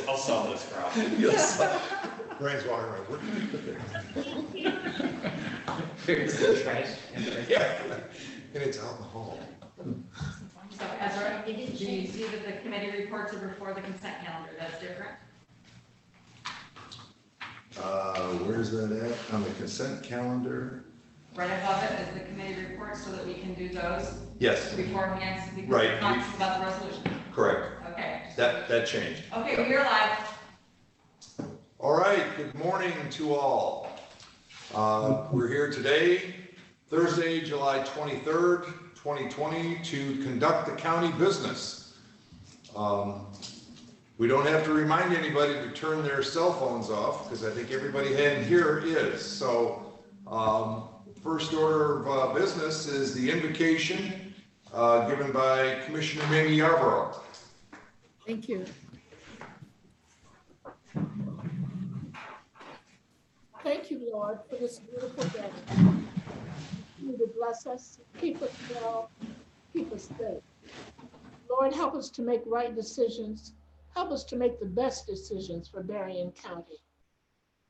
I'll sell this crop. Yes. Brian's walking around, where did you put that? It's the trash. Yeah, and it's out in the hall. So Ezra, do you see that the committee reports are before the consent calendar? That's different? Where's that at? On the consent calendar? Right above it is the committee reports so that we can do those Yes, beforehand. Because Right. it talks about the resolution. correct. Okay. That changed. Okay, we're live. All right, good morning to all. We're here today, Thursday, July 23rd, 2020, to conduct the county business. We don't have to remind anybody to turn their cell phones off, because I think everybody in here is. So, first order of business is the invocation given by Commissioner Mamie Yarborough. Thank you. Thank you, Lord, for this beautiful day. You to bless us, keep us well, keep us safe. Lord, help us to make right decisions. Help us to make the best decisions for Berrien County.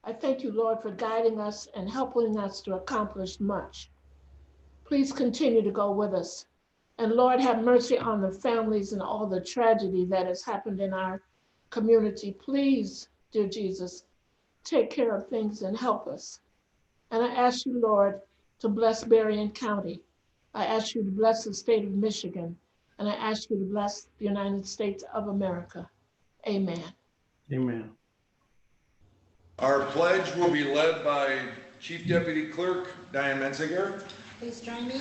I thank you, Lord, for guiding us and helping us to accomplish much. Please continue to go with us. And Lord, have mercy on the families and all the tragedy that has happened in our community. Please, dear Jesus, take care of things and help us. And I ask you, Lord, to bless Berrien County. I ask you to bless the state of Michigan. And I ask you to bless the United States of America. Amen. Amen. Our pledge will be led by Chief Deputy Clerk Diane Menziger. Please join me.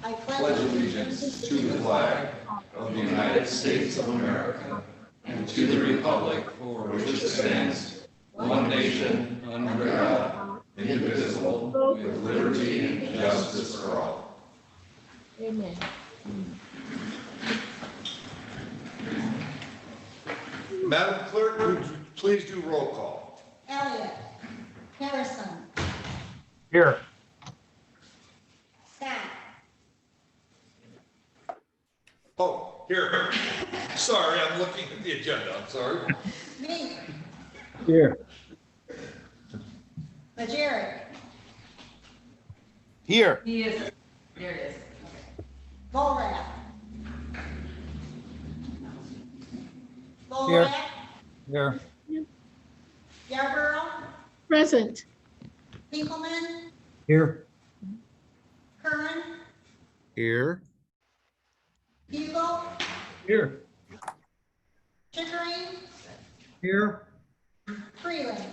I Pledge allegiance to the flag Of the United States of America and to the republic for which it stands, one nation, under God, indivisible, with liberty and justice for all. Amen. Madam Clerk, would you please do roll call? Elliott. Harrison. Here. Scott. Oh, here. Sorry, I'm looking at the agenda, I'm sorry. Me. Here. Majerick. Here. He is, there it is. Volrath. Here. Volrath. Here. Yarborough. Present. Pinkelman. Here. Curran. Here. Hugel. Here. Chickering. Here. Freeland.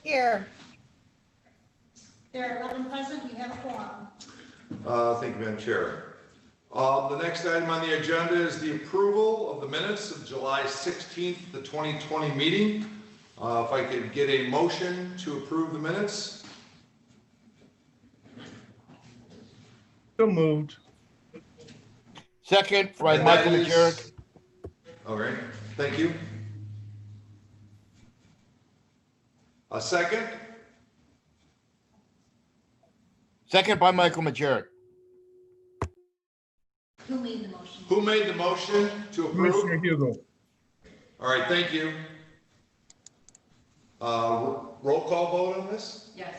Here. There are 11 present. You have a quorum. Thank you, Madam Chair. The next item on the agenda is the approval of the minutes of July 16th, the 2020 meeting. If I could get a motion to approve the minutes. So moved. Second, by And Michael that is- Majerick. Okay, thank you. A second? Second by Michael Majerick. Who made the motion? Who made the motion to Commissioner approve? Hugo. All right, thank you. Roll call vote on this? Yes.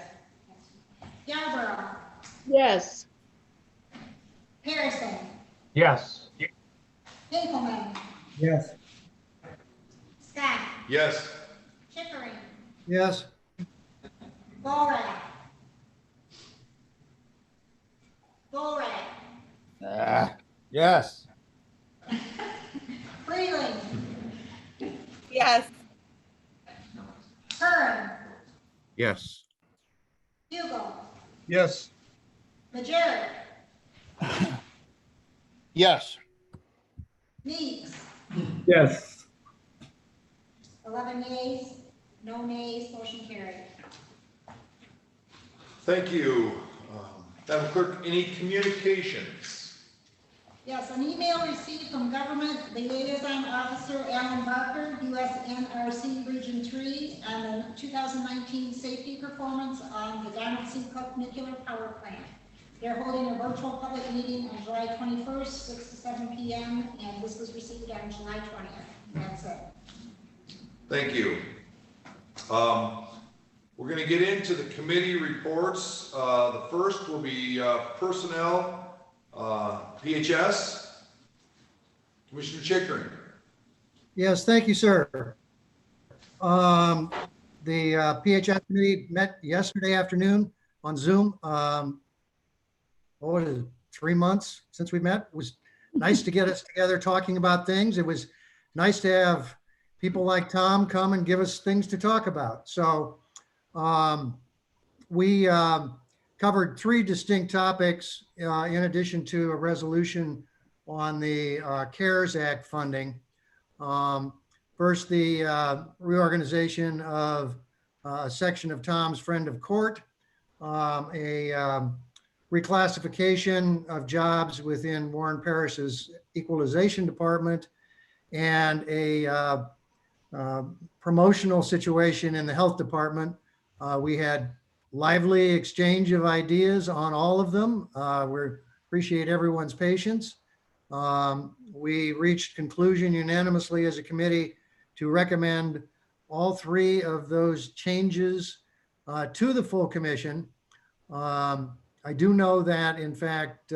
Yarborough. Yes. Harrison. Yes. Pinkelman. Yes. Scott. Yes. Chickering. Yes. Volrath. Volrath. Yes. Freeland. Yes. Curran. Yes. Hugel. Yes. Majerick. Yes. Meeks. Yes. 11 yeas, no nays, motion carried. Thank you. Madam Clerk, any communications? Yes, an email received from Government Liaison Officer Alan Barker, USNRC Region 3, on the 2019 safety performance on the Donald C. Cook Nuclear Power Plant. They're holding a virtual public meeting on July 21st, 6 to 7 p.m., and this was received on July 20th. That's it. Thank you. We're going to get into the committee reports. The first will be personnel, PHS. Commissioner Chickering. Yes, thank you, sir. The PHS committee met yesterday afternoon on Zoom. What is it, 3 months since we met? It was nice to get us together talking about things. It was nice to have people like Tom come and give us things to talk about. So we covered 3 distinct topics in addition to a resolution on the CARES Act funding. First, the reorganization of a section of Tom's Friend of Court, a reclassification of jobs within Warren Parish's Equalization Department, and a promotional situation in the Health Department. We had lively exchange of ideas on all of them. We appreciate everyone's patience. We reached conclusion unanimously as a committee to recommend all 3 of those changes to the full commission. I do know that, in fact,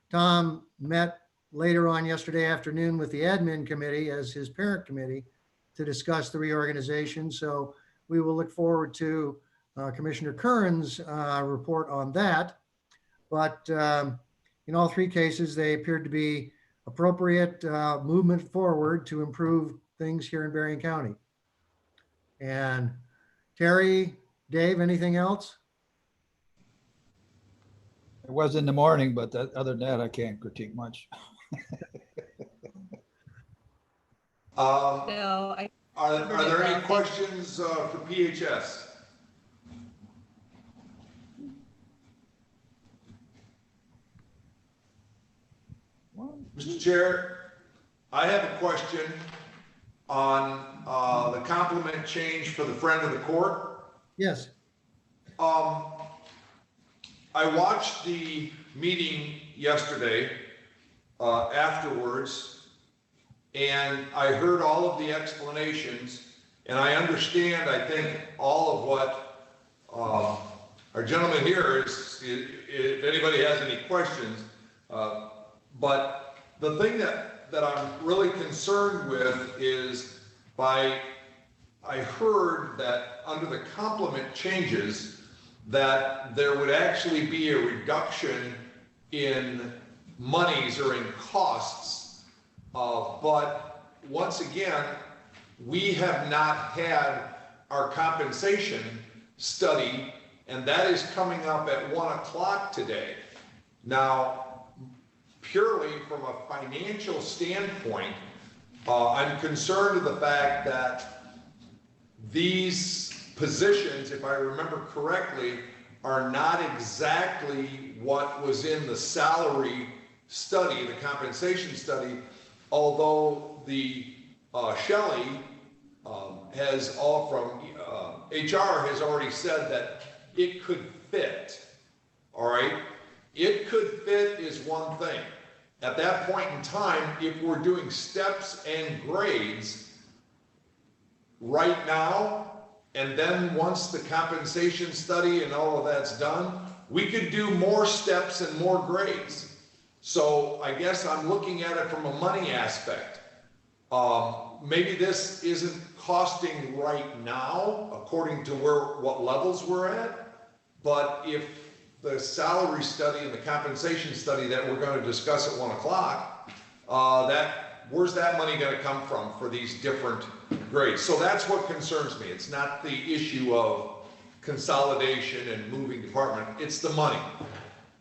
Tom met later on yesterday afternoon with the admin committee as his parent committee to discuss the reorganization. So we will look forward to Commissioner Curran's report on that. But in all 3 cases, they appeared to be appropriate movement forward to improve things here in Berrien County. And Terry, Dave, anything else? It was in the morning, but other than that, I can't critique much. No, Are there any questions for PHS? Mr. Chair, I have a question on the complement change for the Friend of the Court. Yes. I watched the meeting yesterday afterwards, and I heard all of the explanations, and I understand, I think, all of what our gentleman here is, if anybody has any questions. But the thing that I'm really concerned with is I heard that under the complement changes, that there would actually be a reduction in monies or in costs. But once again, we have not had our compensation study, and that is coming up at 1 o'clock today. Now, purely from a financial standpoint, I'm concerned with the fact that these positions, if I remember correctly, are not exactly what was in the salary study, the compensation study, although the Shelley has all from HR has already said that it could fit. All right, it could fit is one thing. At that point in time, if we're doing steps and grades right now, and then once the compensation study and all of that's done, we could do more steps and more grades. So I guess I'm looking at it from a money aspect. Maybe this isn't costing right now, according to what levels we're at, but if the salary study and the compensation study that we're going to discuss at 1 o'clock, where's that money going to come from for these different grades? So that's what concerns me. It's not the issue of consolidation and moving department, it's the money.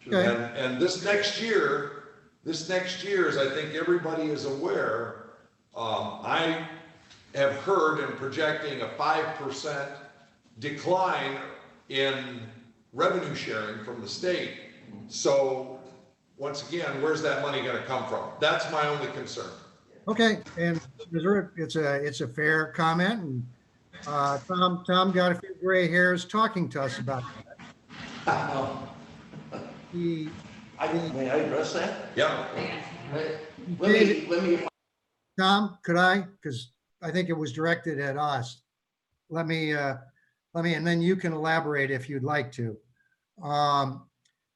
Okay. And this next year, as I think everybody is aware, I have heard and projecting a 5% decline in revenue sharing from the state. So once again, where's that money going to come from? That's my only concern. Okay, and it's a fair comment, and Tom got a few gray hairs talking to us about that. He, May I address that? Yeah. Let me, Tom, could I? Because I think it was directed at us. Let me, and then you can elaborate if you'd like to.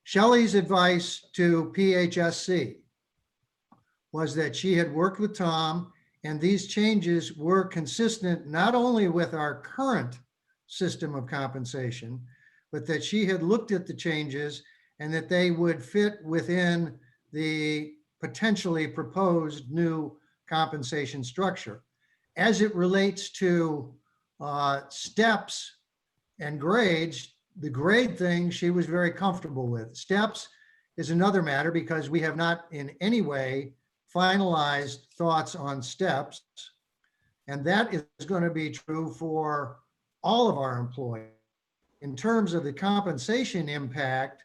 Shelley's advice to PHSC was that she had worked with Tom, and these changes were consistent not only with our current system of compensation, but that she had looked at the changes and that they would fit within the potentially proposed new compensation structure. As it relates to steps and grades, the grade thing she was very comfortable with. Steps is another matter because we have not in any way finalized thoughts on steps. And that is going to be true for all of our employees. In terms of the compensation impact,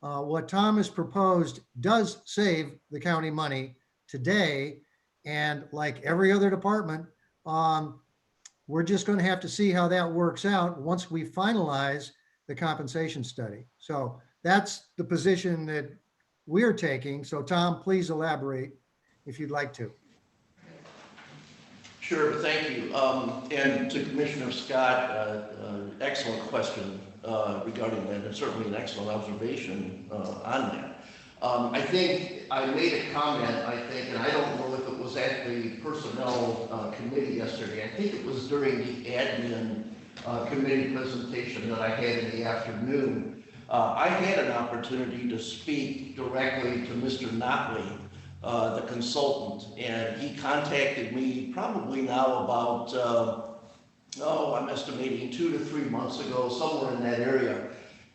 what Tom has proposed does save the county money today. And like every other department, we're just going to have to see how that works out once we finalize the compensation study. So that's the position that we're taking. So Tom, please elaborate if you'd like to. Sure, thank you. And to Commissioner Scott, excellent question regarding that, and certainly an excellent observation on that. I think I made a comment, and I don't know if it was at the personnel committee yesterday. I think it was during the admin committee presentation that I had in the afternoon. I had an opportunity to speak directly to Mr. Notley, the consultant, and he contacted me probably now about, I'm estimating 2 to 3 months ago, somewhere in that area.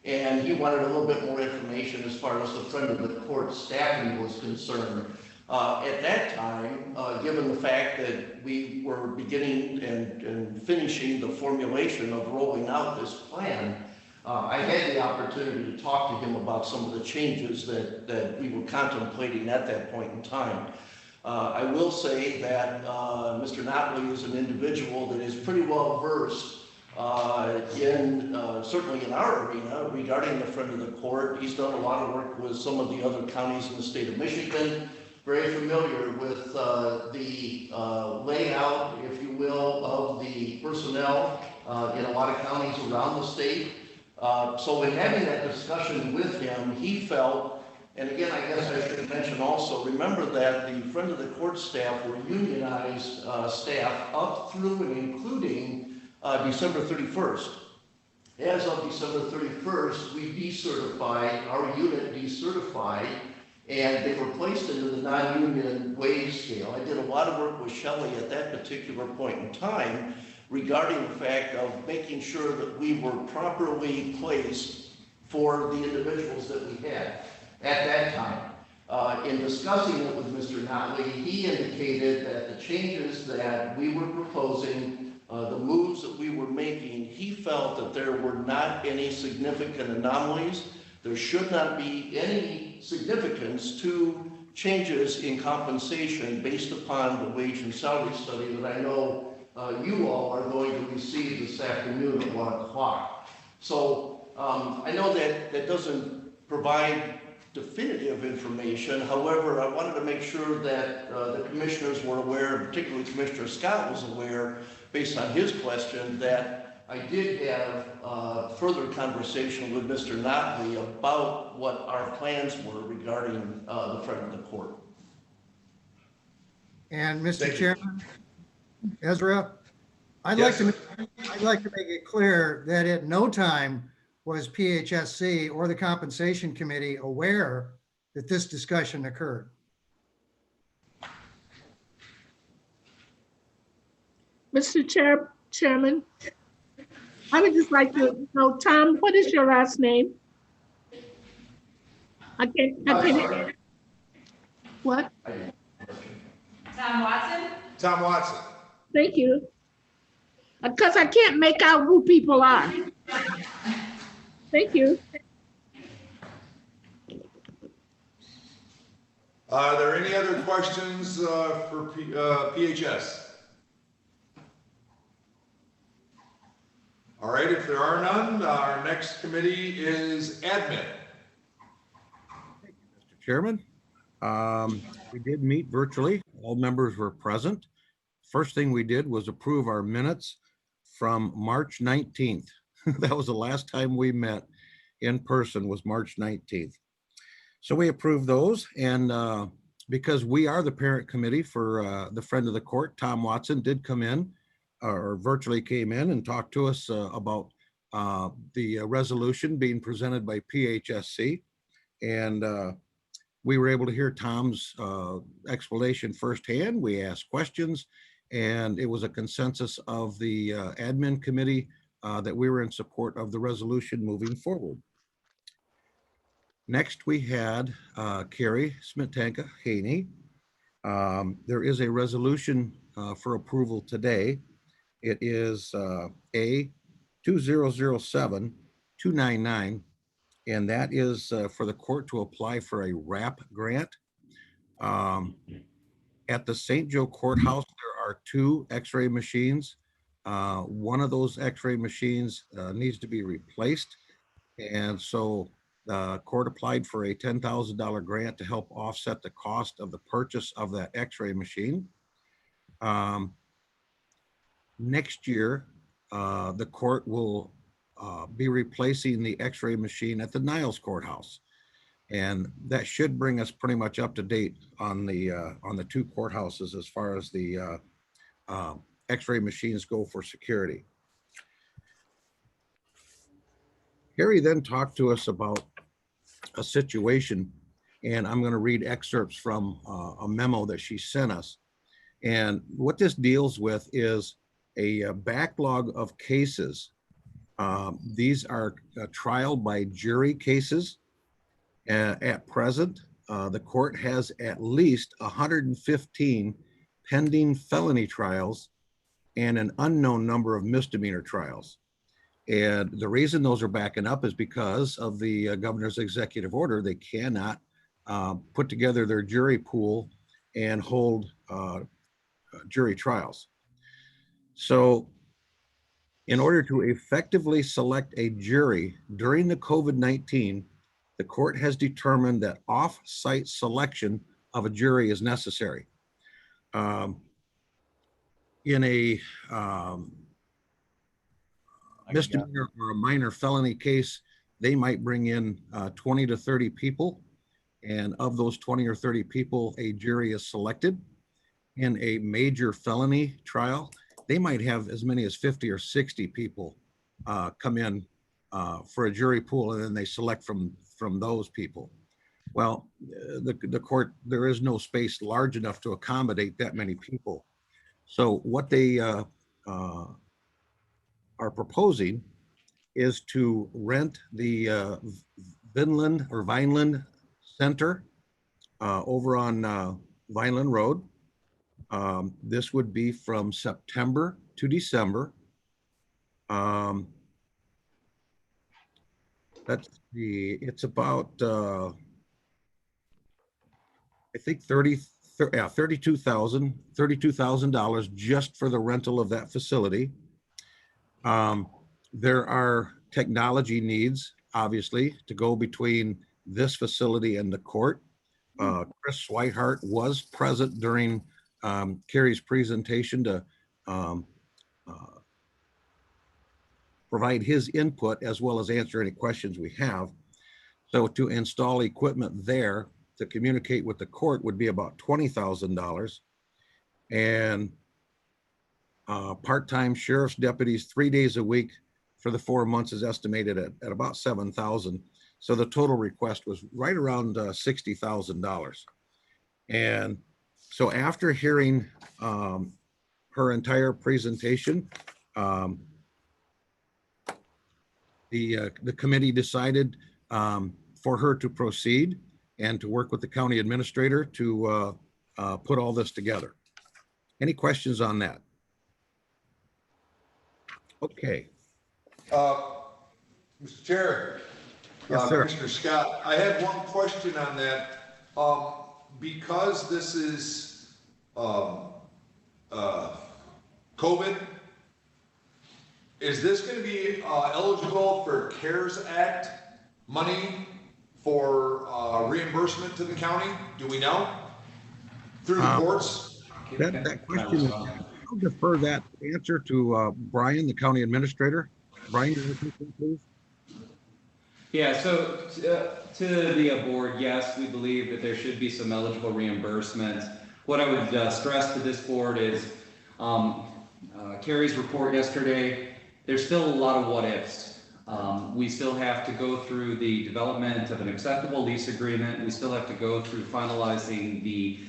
And he wanted a little bit more information as far as the friend of the court staffing was concerned. At that time, given the fact that we were beginning and finishing the formulation of rolling out this plan, I had the opportunity to talk to him about some of the changes that we were contemplating at that point in time. I will say that Mr. Notley is an individual that is pretty well versed certainly in our arena regarding the friend of the court. He's done a lot of work with some of the other counties in the state of Michigan, very familiar with the layout, if you will, of the personnel in a lot of counties around the state. So in having that discussion with him, he felt, and again, I guess I should mention also, remember that the friend of the court staff were unionized staff up through and including December 31st. As of December 31st, we decertified, our unit decertified, and they were placed into the non-union wage scale. I did a lot of work with Shelley at that particular point in time regarding the fact of making sure that we were properly placed for the individuals that we had at that time. In discussing it with Mr. Notley, he indicated that the changes that we were proposing, the moves that we were making, he felt that there were not any significant anomalies. There should not be any significance to changes in compensation based upon the wage and salary study that I know you all are going to receive this afternoon at 1 o'clock. So I know that that doesn't provide definitive information. However, I wanted to make sure that the commissioners were aware, particularly Commissioner Scott was aware, based on his question, that I did have further conversation with Mr. Notley about what our plans were regarding the friend of the court. And Mr. Chairman, Ezra, I'd like to make it clear that at no time was PHSC or the Compensation Committee aware that this discussion occurred. Mr. Chairman, I would just like to know, Tom, what is your last name? I can't. What? Tom Watson? Tom Watson. Thank you. Because I can't make out who people are. Thank you. Are there any other questions for PHS? All right, if there are none, our next committee is admin. Chairman. We did meet virtually. All members were present. First thing we did was approve our minutes from March 19th. That was the last time we met in person, was March 19th. So we approved those, and because we are the parent committee for the Friend of the Court, Tom Watson did come in, or virtually came in and talked to us about the resolution being presented by PHSC. And we were able to hear Tom's explanation firsthand. We asked questions, and it was a consensus of the admin committee that we were in support of the resolution moving forward. Next, we had Carrie Smetanka Haney. There is a resolution for approval today. It is A 2007-299, and that is for the court to apply for a RAP grant. At the St. Joe Courthouse, there are 2 X-ray machines. One of those X-ray machines needs to be replaced, and so the court applied for a $10,000 grant to help offset the cost of the purchase of that X-ray machine. Next year, the court will be replacing the X-ray machine at the Niles Courthouse, and that should bring us pretty much up to date on the 2 courthouses as far as the X-ray machines go for security. Harry then talked to us about a situation, and I'm going to read excerpts from a memo that she sent us. And what this deals with is a backlog of cases. These are trial by jury cases. At present, the court has at least 115 pending felony trials and an unknown number of misdemeanor trials. And the reason those are backing up is because of the governor's executive order. They cannot put together their jury pool and hold jury trials. So in order to effectively select a jury during the COVID-19, the court has determined that off-site selection of a jury is necessary. In a misdemeanor or a minor felony case, they might bring in 20 to 30 people. And of those 20 or 30 people, a jury is selected. In a major felony trial, they might have as many as 50 or 60 people come in for a jury pool, and then they select from those people. Well, the court, there is no space large enough to accommodate that many people. So what they are proposing is to rent the Vineland Center over on Vineland Road. This would be from September to December. It's about I think $32,000 just for the rental of that facility. There are technology needs, obviously, to go between this facility and the court. Chris Swihart was present during Carrie's presentation to provide his input as well as answer any questions we have. So to install equipment there to communicate with the court would be about $20,000. And part-time sheriff's deputies 3 days a week for the 4 months is estimated at about $7,000. So the total request was right around $60,000. And so after hearing her entire presentation, the committee decided for her to proceed and to work with the county administrator to put all this together. Any questions on that? Okay. Mr. Chair, Yes, sir. Commissioner Scott, I had one question on that. Because this is COVID, is this going to be eligible for CARES Act money for reimbursement to the county? Do we know? Through the courts? That question, I'll defer that answer to Brian, the county administrator. Brian, you want to take that, please? Yeah, so to the board, yes, we believe that there should be some eligible reimbursement. What I would stress to this board is Carrie's report yesterday, there's still a lot of what ifs. We still have to go through the development of an acceptable lease agreement. We still have to go through finalizing the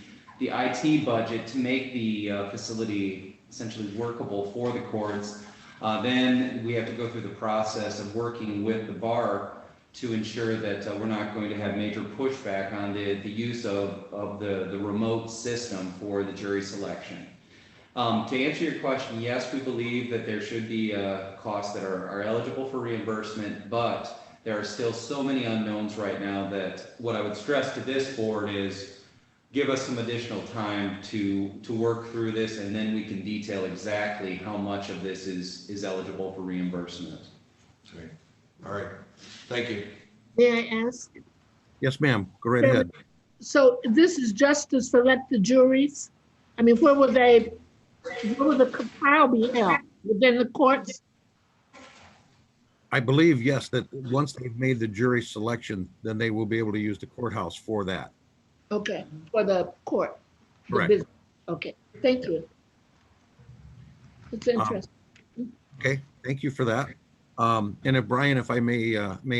IT budget to make the facility essentially workable for the courts. Then we have to go through the process of working with the bar to ensure that we're not going to have major pushback on the use of the remote system for the jury selection. To answer your question, yes, we believe that there should be costs that are eligible for reimbursement, but there are still so many unknowns right now that what I would stress to this board is give us some additional time to work through this, and then we can detail exactly how much of this is eligible for reimbursement. Okay. All right, thank you. May I ask? Yes, ma'am. Go right ahead. So this is just to select the juries? I mean, where will the trial be held? Within the courts? I believe, yes, that once they've made the jury selection, then they will be able to use the courthouse for that. Okay, for the court? the Correct. business. Okay, thank you. It's interesting. Okay, thank you for that. And if Brian, if I may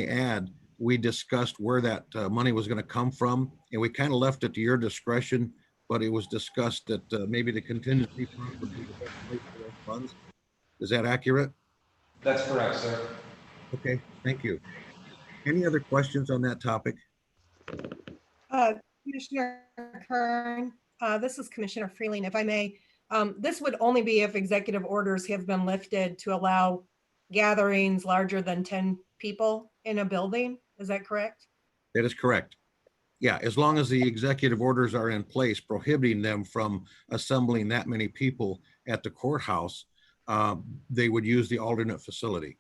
add, we discussed where that money was going to come from, and we kind of left it to your discretion, but it was discussed that maybe the contingency fund would be the best place for those funds. Is that accurate? That's correct, sir. Okay, thank you. Any other questions on that topic? Commissioner Kern, this is Commissioner Freeling, if I may. This would only be if executive orders have been lifted to allow gatherings larger than 10 people in a building. Is that correct? That is correct. Yeah, as long as the executive orders are in place prohibiting them from assembling that many people at the courthouse, they would use the alternate facility.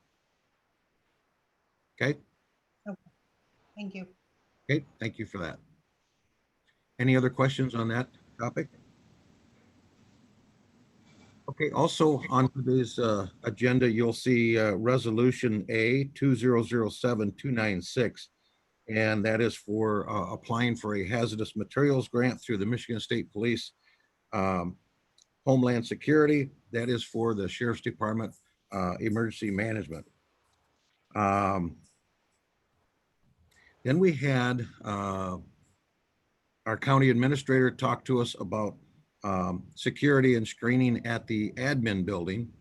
Okay. Okay. Thank you. Okay, thank you for that. Any other questions on that topic? Okay, also on today's agenda, you'll see Resolution A 2007-296, and that is for applying for a hazardous materials grant through the Michigan State Police Homeland Security. That is for the Sheriff's Department Emergency Management. Then we had our county administrator talk to us about security and screening at the admin building.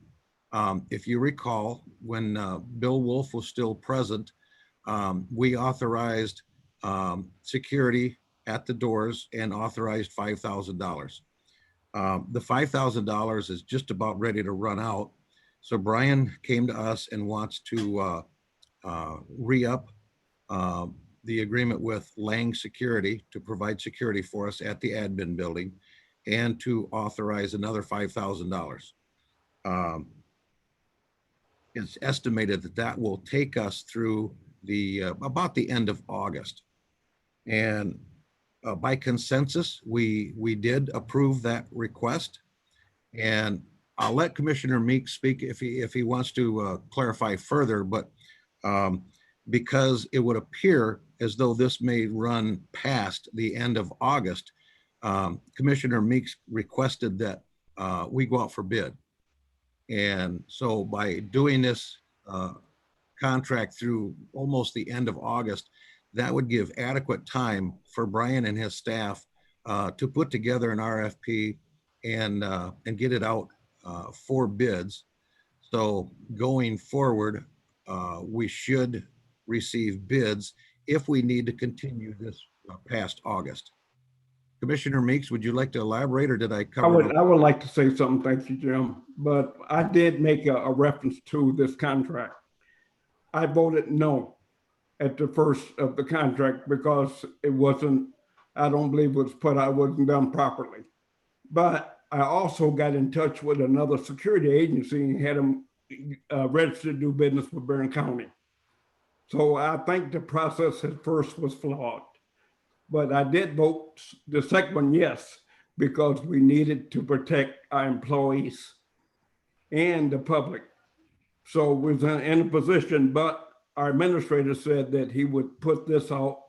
If you recall, when Bill Wolf was still present, we authorized security at the doors and authorized $5,000. The $5,000 is just about ready to run out. So Brian came to us and wants to re-up the agreement with Lang Security to provide security for us at the admin building and to authorize another $5,000. It's estimated that that will take us through the about the end of August. And by consensus, we did approve that request. And I'll let Commissioner Meeks speak if he wants to clarify further, but because it would appear as though this may run past the end of August, Commissioner Meeks requested that we go out for bid. And so by doing this contract through almost the end of August, that would give adequate time for Brian and his staff to put together an RFP and get it out for bids. So going forward, we should receive bids if we need to continue this past August. Commissioner Meeks, would you like to elaborate, or did I cover? I would like to say something, thank you, Jim, but I did make a reference to this contract. I voted no at the first of the contract because it wasn't, I don't believe it was put out, it wasn't done properly. But I also got in touch with another security agency and had them registered to do business with Barron County. So I think the process at first was flawed. But I did vote the second one yes, because we needed to protect our employees and the public. So we was in a position, but our administrator said that he would put this out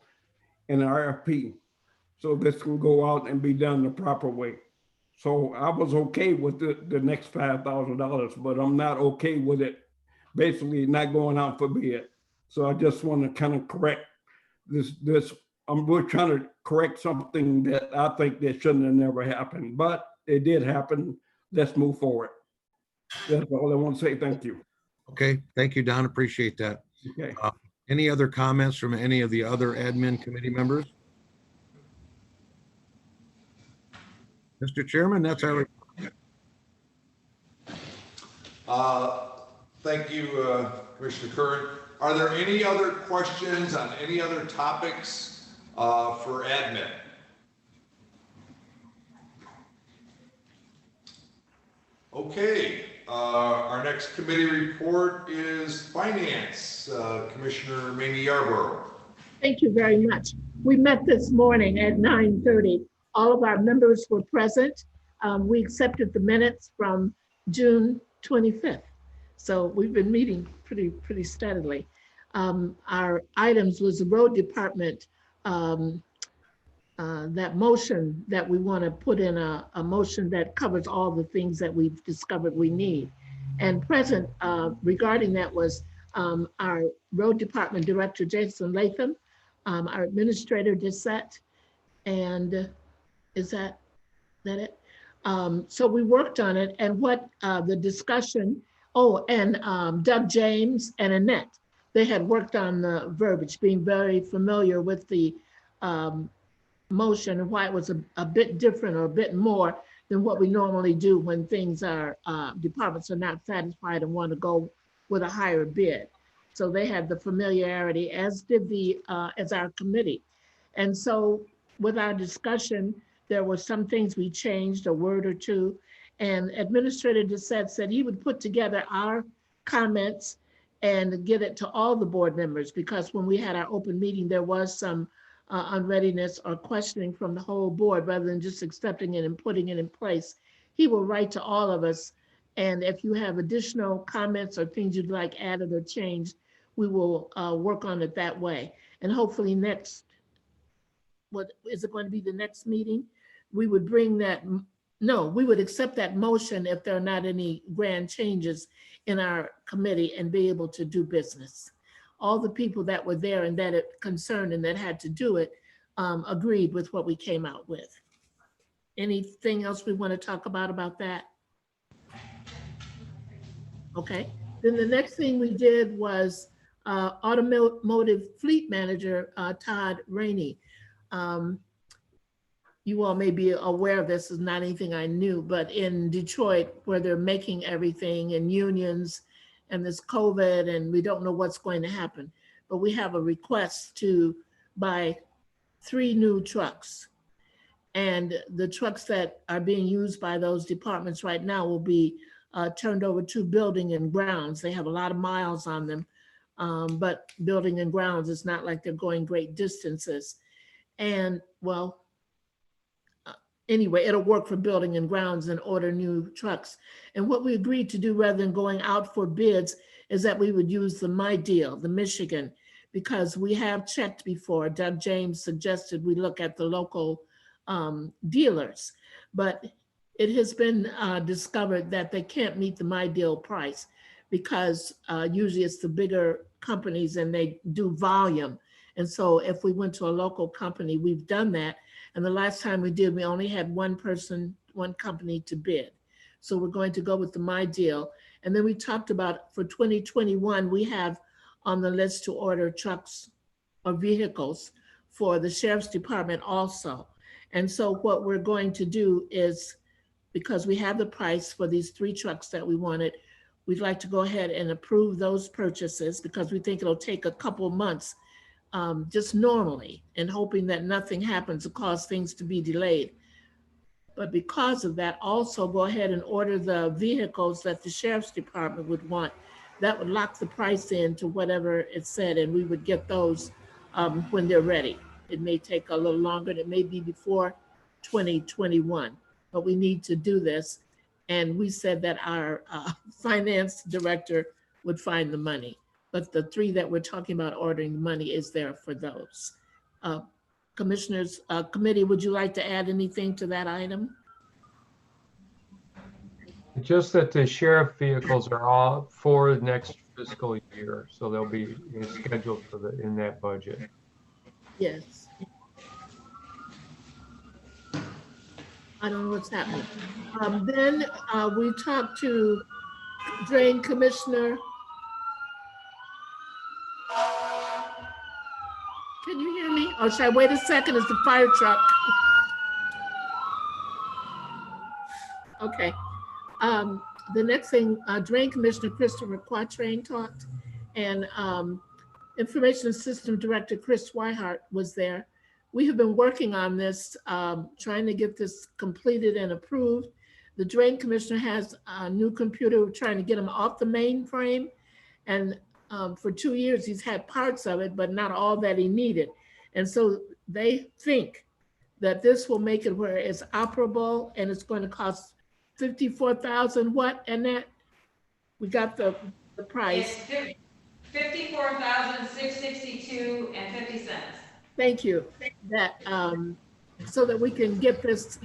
in an RFP. So this can go out and be done the proper way. So I was okay with the next $5,000, but I'm not okay with it basically not going out for bid. So I just want to kind of correct this. We're trying to correct something that I think that shouldn't have never happened, but it did happen. Let's move forward. That's all I want to say. Thank you. Okay, thank you, Don. Appreciate that. Okay. Any other comments from any of the other admin committee members? Mr. Chairman, that's our. Thank you, Commissioner Curran. Are there any other questions on any other topics for admin? Okay, our next committee report is Finance, Commissioner Mamie Yarborough. Thank you very much. We met this morning at 9:30. All of our members were present. We accepted the minutes from June 25th. So we've been meeting pretty steadily. Our items was the road department, that motion that we want to put in a motion that covers all the things that we've discovered we need. And present regarding that was our road department director, Jason Latham, our administrator, Dissette, and is that it? So we worked on it, and what the discussion, and Doug James and Annette, they had worked on the verbiage, being very familiar with the motion and why it was a bit different or a bit more than what we normally do when things are, departments are not satisfied and want to go with a higher bid. So they had the familiarity, as did as our committee. And so with our discussion, there were some things we changed, a word or two, and Administrator Dissette said he would put together our comments and get it to all the board members, because when we had our open meeting, there was some unreadiness or questioning from the whole board rather than just accepting it and putting it in place. He will write to all of us, and if you have additional comments or things you'd like added or changed, we will work on it that way. And hopefully what is it going to be, the next meeting? We would bring that, no, we would accept that motion if there are not any grand changes in our committee and be able to do business. All the people that were there and that it concerned and that had to do it agreed with what we came out with. Anything else we want to talk about that? Okay, then the next thing we did was automotive fleet manager, Todd Rainey. You all may be aware of this, is not anything I knew, but in Detroit, where they're making everything and unions and this COVID, and we don't know what's going to happen, but we have a request to buy 3 new trucks. And the trucks that are being used by those departments right now will be turned over to Building and Grounds. They have a lot of miles on them, but Building and Grounds, it's not like they're going great distances. And well, anyway, it'll work for Building and Grounds and order new trucks. And what we agreed to do rather than going out for bids is that we would use the My Deal, the Michigan, because we have checked before. Doug James suggested we look at the local dealers, but it has been discovered that they can't meet the My Deal price because usually it's the bigger companies and they do volume. And so if we went to a local company, we've done that. And the last time we did, we only had one company to bid. So we're going to go with the My Deal. And then we talked about for 2021, we have on the list to order trucks or vehicles for the Sheriff's Department also. And so what we're going to do is, because we have the price for these 3 trucks that we wanted, we'd like to go ahead and approve those purchases because we think it'll take a couple months just normally, and hoping that nothing happens to cause things to be delayed. But because of that, also go ahead and order the vehicles that the Sheriff's Department would want, that would lock the price in to whatever it said, and we would get those when they're ready. It may take a little longer, and it may be before 2021, but we need to do this. And we said that our finance director would find the money. But the three that we're talking about ordering the money is there for those. Commissioners, committee, would you like to add anything to that item? Just that the sheriff vehicles are all for the next fiscal year, so they'll be scheduled for in that budget. Yes. I don't know what's happening. Then we talked to Drain Commissioner. Can you hear me? Or should I wait a second? It's the fire truck. Okay. The next thing, Drain Commissioner Christopher Quatrain talked, and Information System Director Chris Swihart was there. We have been working on this, trying to get this completed and approved. The Drain Commissioner has a new computer. We're trying to get him off the mainframe. And for 2 years, he's had parts of it, but not all that he needed. And so they think that this will make it where it's operable, and it's going to cost 54,000 what, Annette? We got the price. It's $54,662.50. Thank you. That so that we can get this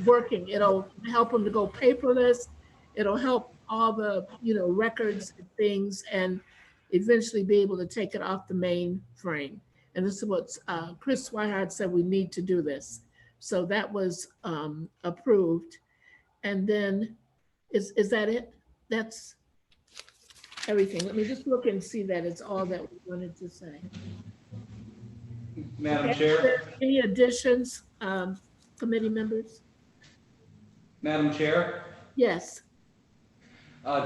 working. It'll help them to go paperless. It'll help all the records and things, and eventually be able to take it off the mainframe. And this is what Chris Swihart said we need to do this. So that was approved. And then is that it? That's everything. Let me just look and see that it's all that we wanted to say. Madam Okay. Chair. Any additions, committee members? Madam Chair. Yes.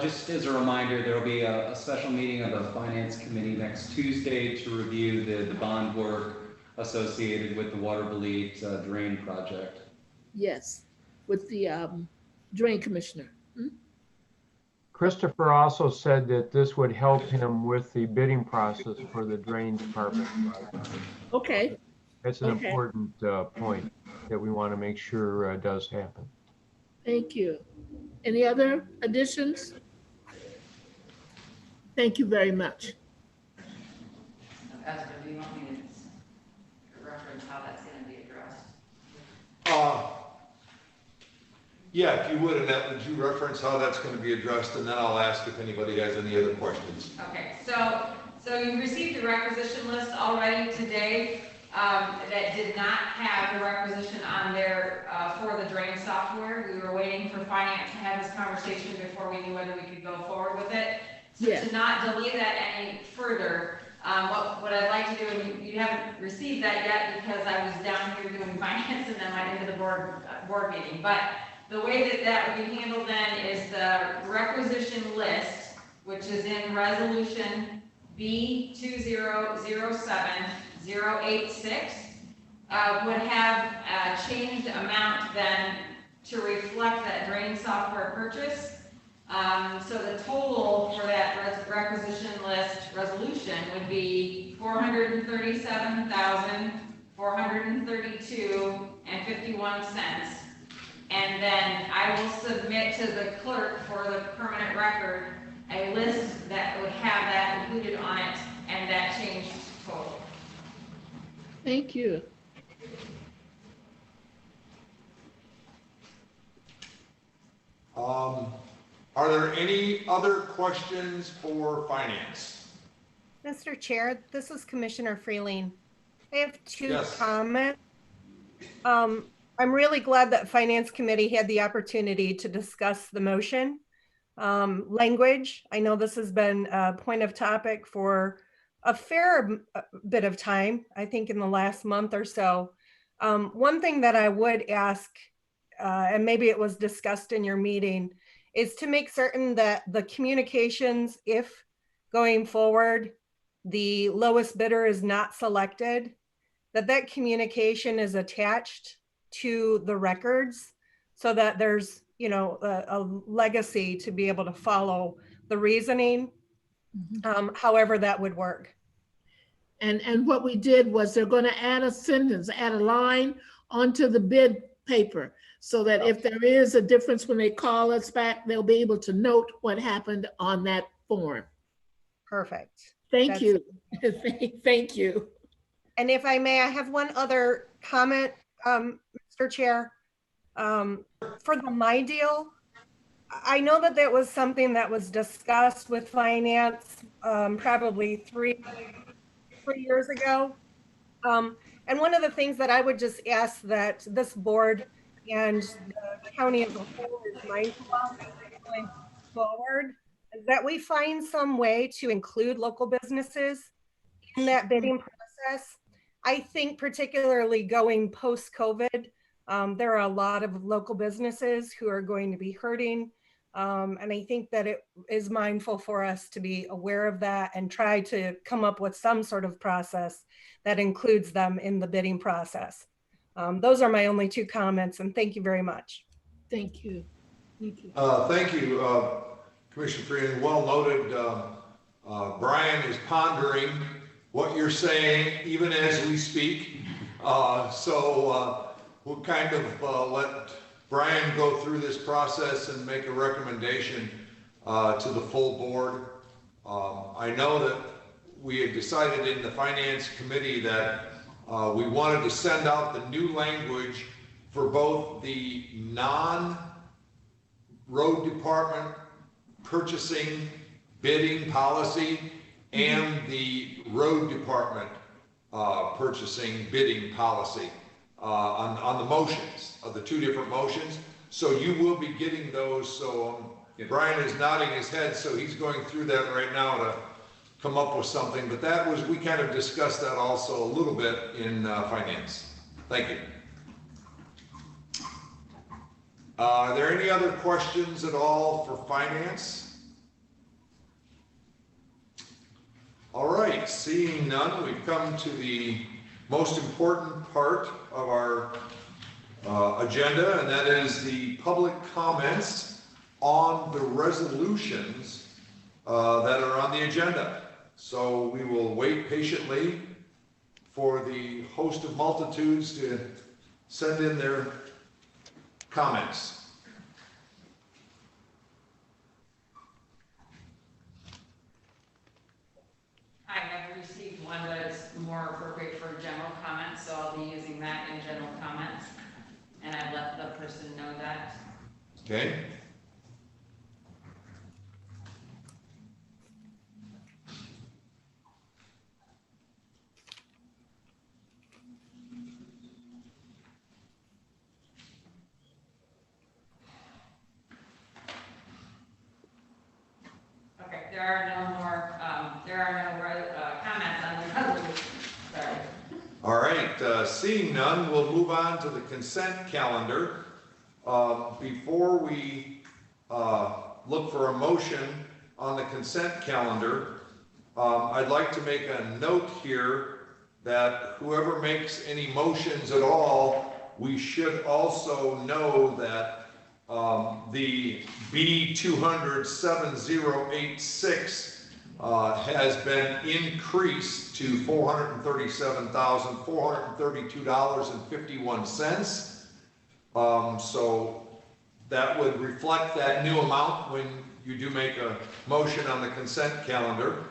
Just as a reminder, there will be a special meeting of the Finance Committee next Tuesday to review the bond work associated with the Watervliet drain project. Yes, with the Drain Commissioner. Christopher also said that this would help him with the bidding process for the drain department. Okay. That's an important point that we want to make sure does happen. Thank you. Any other additions? Thank you very much. Ezra, do you want me to reference how that's going to be addressed? Yeah, if you would, Annette, would you reference how that's going to be addressed, and then I'll ask if anybody has any other questions. Okay, so you received the requisition list already today that did not have the requisition on there for the drain software. We were waiting for finance to have this conversation before we knew whether we could go forward with it. So Yes. to not delay that any further, what I'd like to do, and you haven't received that yet because I was down here doing finance and then I into the board meeting, but the way that would be handled then is the requisition list, which is in resolution B2007086, would have a changed amount then to reflect that drain software purchase. So the total for that requisition list resolution would be $437,432.51. And then I will submit to the clerk for the permanent record a list that would have that included on it and that changed total. Thank you. Are there any other questions for finance? Mr. Chair, this is Commissioner Freeling. I have two Yes. comments. I'm really glad that Finance Committee had the opportunity to discuss the motion language. I know this has been a point of topic for a fair bit of time, I think in the last month or so. One thing that I would ask, and maybe it was discussed in your meeting, is to make certain that the communications, if going forward, the lowest bidder is not selected, that communication is attached to the records so that there's, a legacy to be able to follow the reasoning however that would work. And what we did was they're going to add a sentence, add a line onto the bid paper so that if there is a difference when they call us back, they'll be able to note what happened on that form. Perfect. Thank you. Thank you. And if I may, I have one other comment, Mr. Chair. For the My Deal, I know that that was something that was discussed with finance probably three years ago. And one of the things that I would just ask that this board and the county as a whole is mindful of going forward is that we find some way to include local businesses in that bidding process. I think particularly going post-COVID, there are a lot of local businesses who are going to be hurting. And I think that it is mindful for us to be aware of that and try to come up with some sort of process that includes them in the bidding process. Those are my only 2 comments, and thank you very much. Thank you. Thank you. Thank you, Commissioner Freeland. Well noted. Brian is pondering what you're saying even as we speak. So we'll kind of let Brian go through this process and make a recommendation to the full board. I know that we had decided in the Finance Committee that we wanted to send out the new language for both the non-road department purchasing bidding policy and the road department purchasing bidding policy on the motions, of the 2 different motions. So you will be getting those. So Brian is nodding his head, so he's going through that right now to come up with something. But that was, we kind of discussed that also a little bit in finance. Thank you. Are there any other questions at all for finance? All right, seeing none, we've come to the most important part of our agenda, and that is the public comments on the resolutions that are on the agenda. So we will wait patiently for the host of multitudes to send in their comments. I have received one, but it's more appropriate for general comments, so I'll be using that in general comments. And I let the person know that. Okay. Okay, there are no more, comments on the resolution. Sorry. All right, seeing none, we'll move on to the consent calendar. Before we look for a motion on the consent calendar, I'd like to make a note here that whoever makes any motions at all, we should also know that the B200 7086 has been increased to $437,432.51. So that would reflect that new amount when you do make a motion on the consent calendar.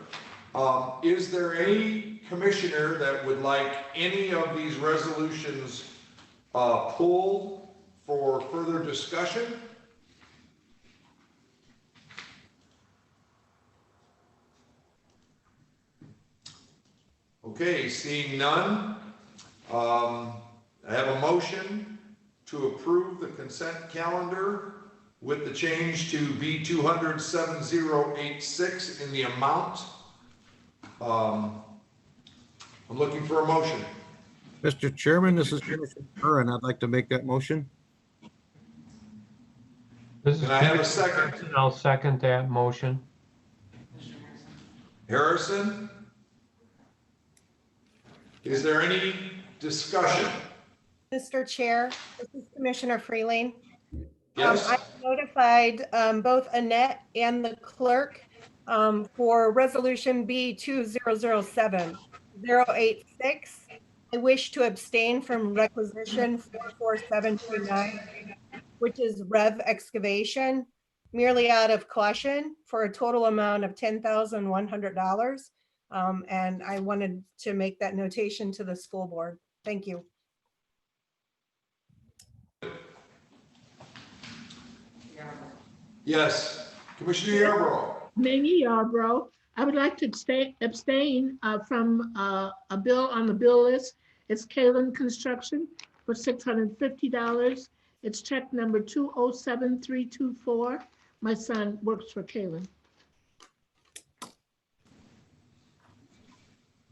Is there any commissioner that would like any of these resolutions pulled for further discussion? Okay, seeing none, I have a motion to approve the consent calendar with the change to B200 7086 in the amount. I'm looking for a motion. Mr. Chairman, this is Commissioner Curran. I'd like to make that motion. This is Can I have a Commissioner second? Harrison. I'll second that motion. Harrison? Is there any discussion? Mr. Chair, this is Commissioner Freeling. Yes? I notified both Annette and the clerk For Resolution B 2007-086, I wish to abstain from requisition 44729, which is Rev Excavation, merely out of caution for a total amount of $10,100. And I wanted to make that notation to the school board. Thank you. Yes, Commissioner Yarborough. Mamie Yarborough. I would like to abstain from a bill on the bill list. It's Kalen Construction for $650. It's check number 207324. My son works for Kalen.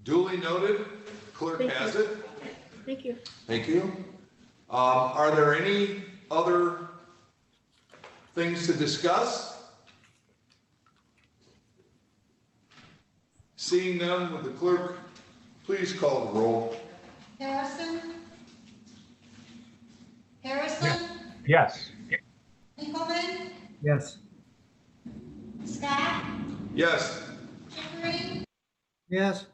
Duly noted. Clerk Thank has you. it. Thank you. Thank you. Are there any other things to discuss? Seeing none, would the clerk please call the roll? Harrison? Harrison? Yes. Engelmann? Yes. Scott? Yes. Chickering? Yes.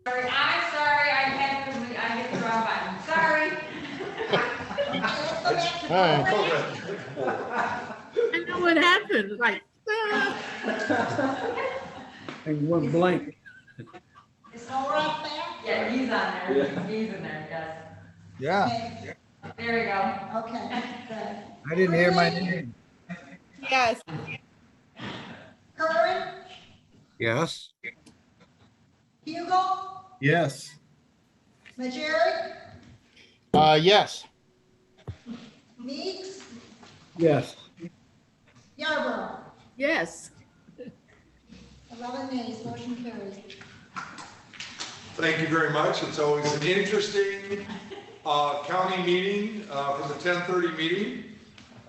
Sorry, I'm sorry, I hit the wrong button, sorry. I know what happened, like, And went blank. Is Laura up there? Yeah, he's on there, he's in there, yes. Yeah, Okay, There we go. okay, good. I didn't hear my name. Yes. Curran? Yes. Hugo? Yes. Majeri? Yes. Meeks? Yes. Yarborough? yes. 11 nays, motion carries. Thank you very much. It's always an interesting county meeting for the 10:30 meeting.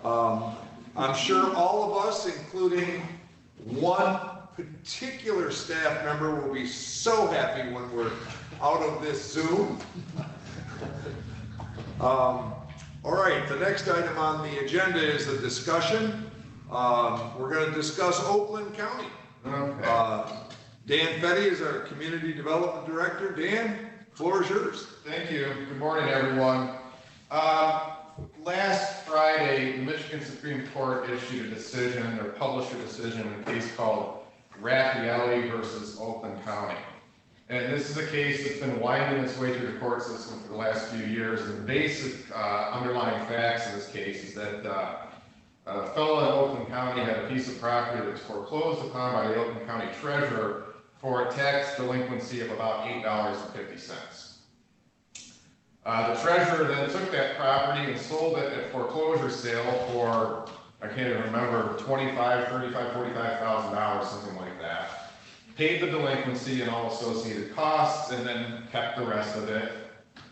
I'm sure all of us, including one particular staff member, will be so happy when we're out of this Zoom. All right, the next item on the agenda is the discussion. We're going to discuss Oakland County. Dan Fetty is our Community Development Director. Dan, floor is yours. Thank you. Good morning, everyone. Last Friday, the Michigan Supreme Court issued a decision, or published a decision in a case called Raffaelli versus Oakland County. And this is a case that's been winding its way through the court system for the last few years. And the basic underlying facts in this case is that a fellow in Oakland County had a piece of property that was foreclosed upon by the Oakland County Treasurer for a tax delinquency of about $8.50. The treasurer then took that property and sold it at foreclosure sale for, I can't even remember, $25,000, $35,000, $45,000, something like that. Paid the delinquency and all associated costs, and then kept the rest of it,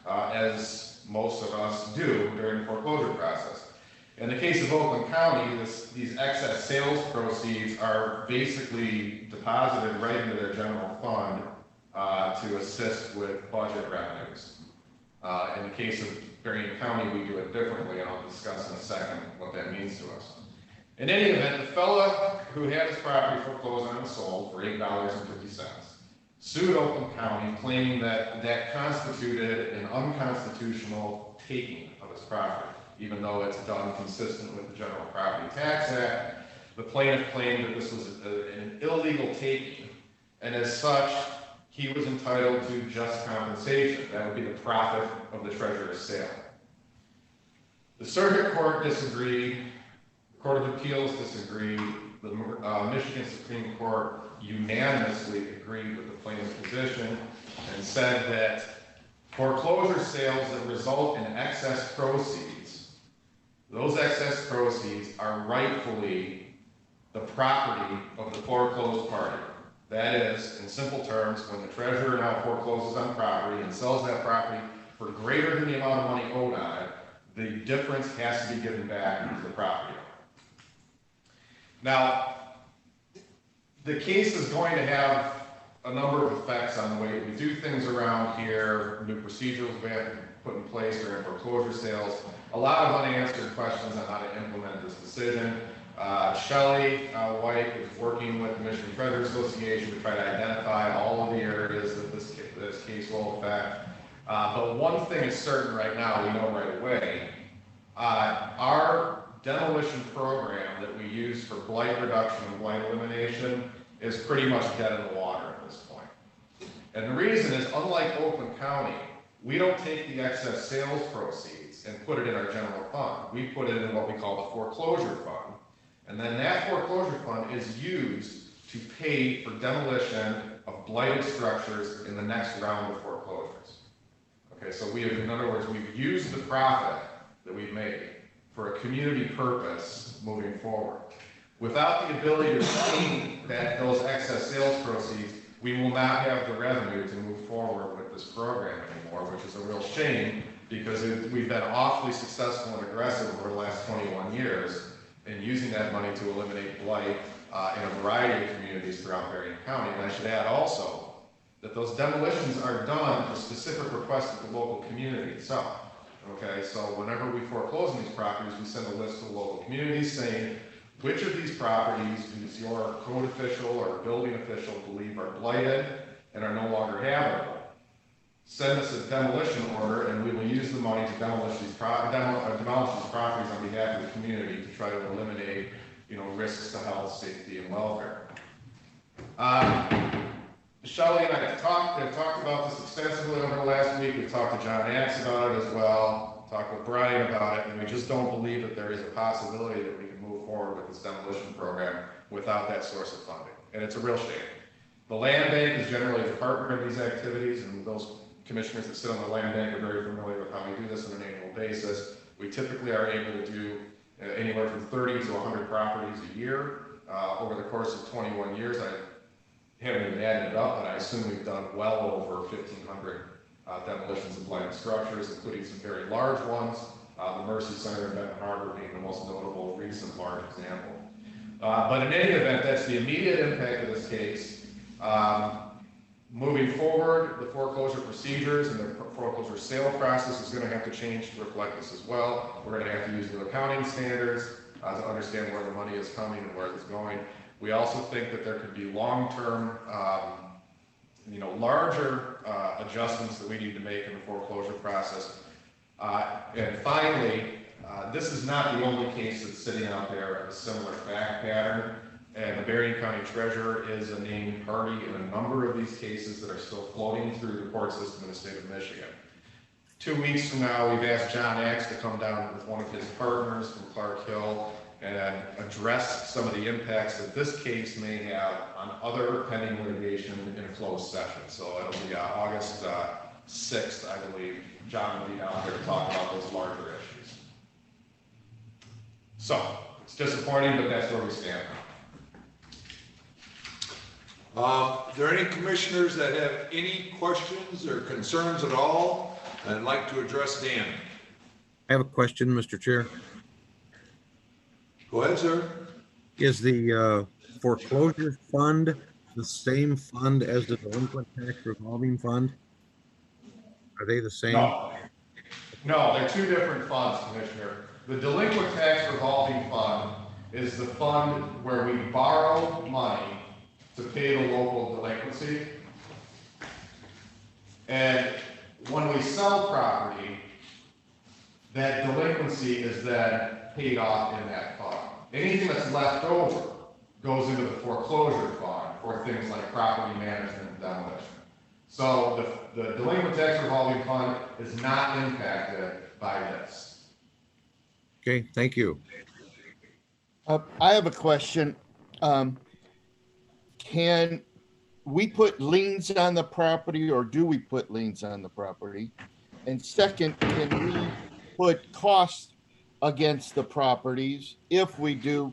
as most of us do during the foreclosure process. In the case of Oakland County, these excess sales proceeds are basically deposited right into their general fund to assist with budget revenues. In the case of Berrien County, we do it differently, and I'll discuss in a second what that means to us. In any event, the fellow who had his property foreclosed on and sold for $8.50 sued Oakland County, claiming that that constituted an unconstitutional taking of his property, even though it's done consistent with the General Property Tax Act. The plaintiff claimed that this was an illegal taking, and as such, he was entitled to just compensation. That would be the profit of the treasurer's sale. The circuit court disagreed, the Court of Appeals disagreed, the Michigan Supreme Court unanimously agreed with the plaintiff's position and said that foreclosure sales that result in excess proceeds, those excess proceeds are rightfully the property of the foreclosed party. That is, in simple terms, when the treasurer now forecloses on property and sells that property for greater than the amount of money owed on it, the difference has to be given back to the property owner. Now, the case is going to have a number of effects on the way we do things around here, new procedures we have to put in place during foreclosure sales, a lot of unanswered questions on how to implement this decision. Shelley White is working with the Michigan Treasury Association to try to identify all of the areas that this case will affect. But one thing is certain right now, we know right away, our demolition program that we use for blight reduction and blight elimination is pretty much dead in the water at this point. And the reason is, unlike Oakland County, we don't take the excess sales proceeds and put it in our general fund. We put it in what we call the foreclosure fund. And then that foreclosure fund is used to pay for demolition of blighted structures in the next round of foreclosures. Okay, so we have, in other words, we've used the profit that we've made for a community purpose moving forward. Without the ability to pay those excess sales proceeds, we will not have the revenue to move forward with this program anymore, which is a real shame because we've been awfully successful and aggressive over the last 21 years in using that money to eliminate blight in a variety of communities throughout Berrien County. And I should add also that those demolitions are done for specific requests of the local community itself. Okay, so whenever we foreclose on these properties, we send a list to the local communities saying which of these properties does your code official or building official believe are blighted and are no longer habitable. Send us a demolition order and we will use the money to demolish these properties on behalf of the community to try to eliminate, risks to health, safety, and welfare. Shelley and I have talked about this extensively over the last week. We've talked to John Axe about it as well, talked with Brian about it, and we just don't believe that there is a possibility that we can move forward with this demolition program without that source of funding. And it's a real shame. The land bank is generally the partner in these activities, and those commissioners that sit on the land bank are very familiar with how we do this on an annual basis. We typically are able to do anywhere from 30 to 100 properties a year. Over the course of 21 years, I haven't even added it up, but I assume we've done well over 1,500 demolitions of blighted structures, including some very large ones, the Mercy Center in Benton Harbor being the most notable recent large example. But in any event, that's the immediate impact of this case. Moving forward, the foreclosure procedures and the foreclosure sale process is going to have to change to reflect this as well. We're going to have to use new accounting standards to understand where the money is coming and where it's going. We also think that there could be long-term, larger adjustments that we need to make in the foreclosure process. And finally, this is not the only case that's sitting out there of a similar fact pattern. And the Berrien County Treasurer is a named party in a number of these cases that are still floating through the court system in the state of Michigan. 2 weeks from now, we've asked John Axe to come down with one of his partners from Clark Hill and address some of the impacts that this case may have on other pending litigation in a closed session. So it'll be August 6th, I believe. John will be down here to talk about those larger issues. So it's disappointing, but that's where we stand now. Are there any commissioners that have any questions or concerns at all? I'd like to address Dan. I have a question, Mr. Chair. Go ahead, sir. Is the foreclosure fund the same fund as the delinquent tax revolving fund? Are they the same? No, they're two different funds, Commissioner. The delinquent tax revolving fund is the fund where we borrow money to pay the local delinquency. And when we sell property, that delinquency is then paid off in that fund. Anything that's left over goes into the foreclosure fund for things like property management and demolition. So the delinquent tax revolving fund is not impacted by this. Okay, thank you. I have a question. Can we put liens on the property, or do we put liens on the property? And second, can we put costs against the properties if we do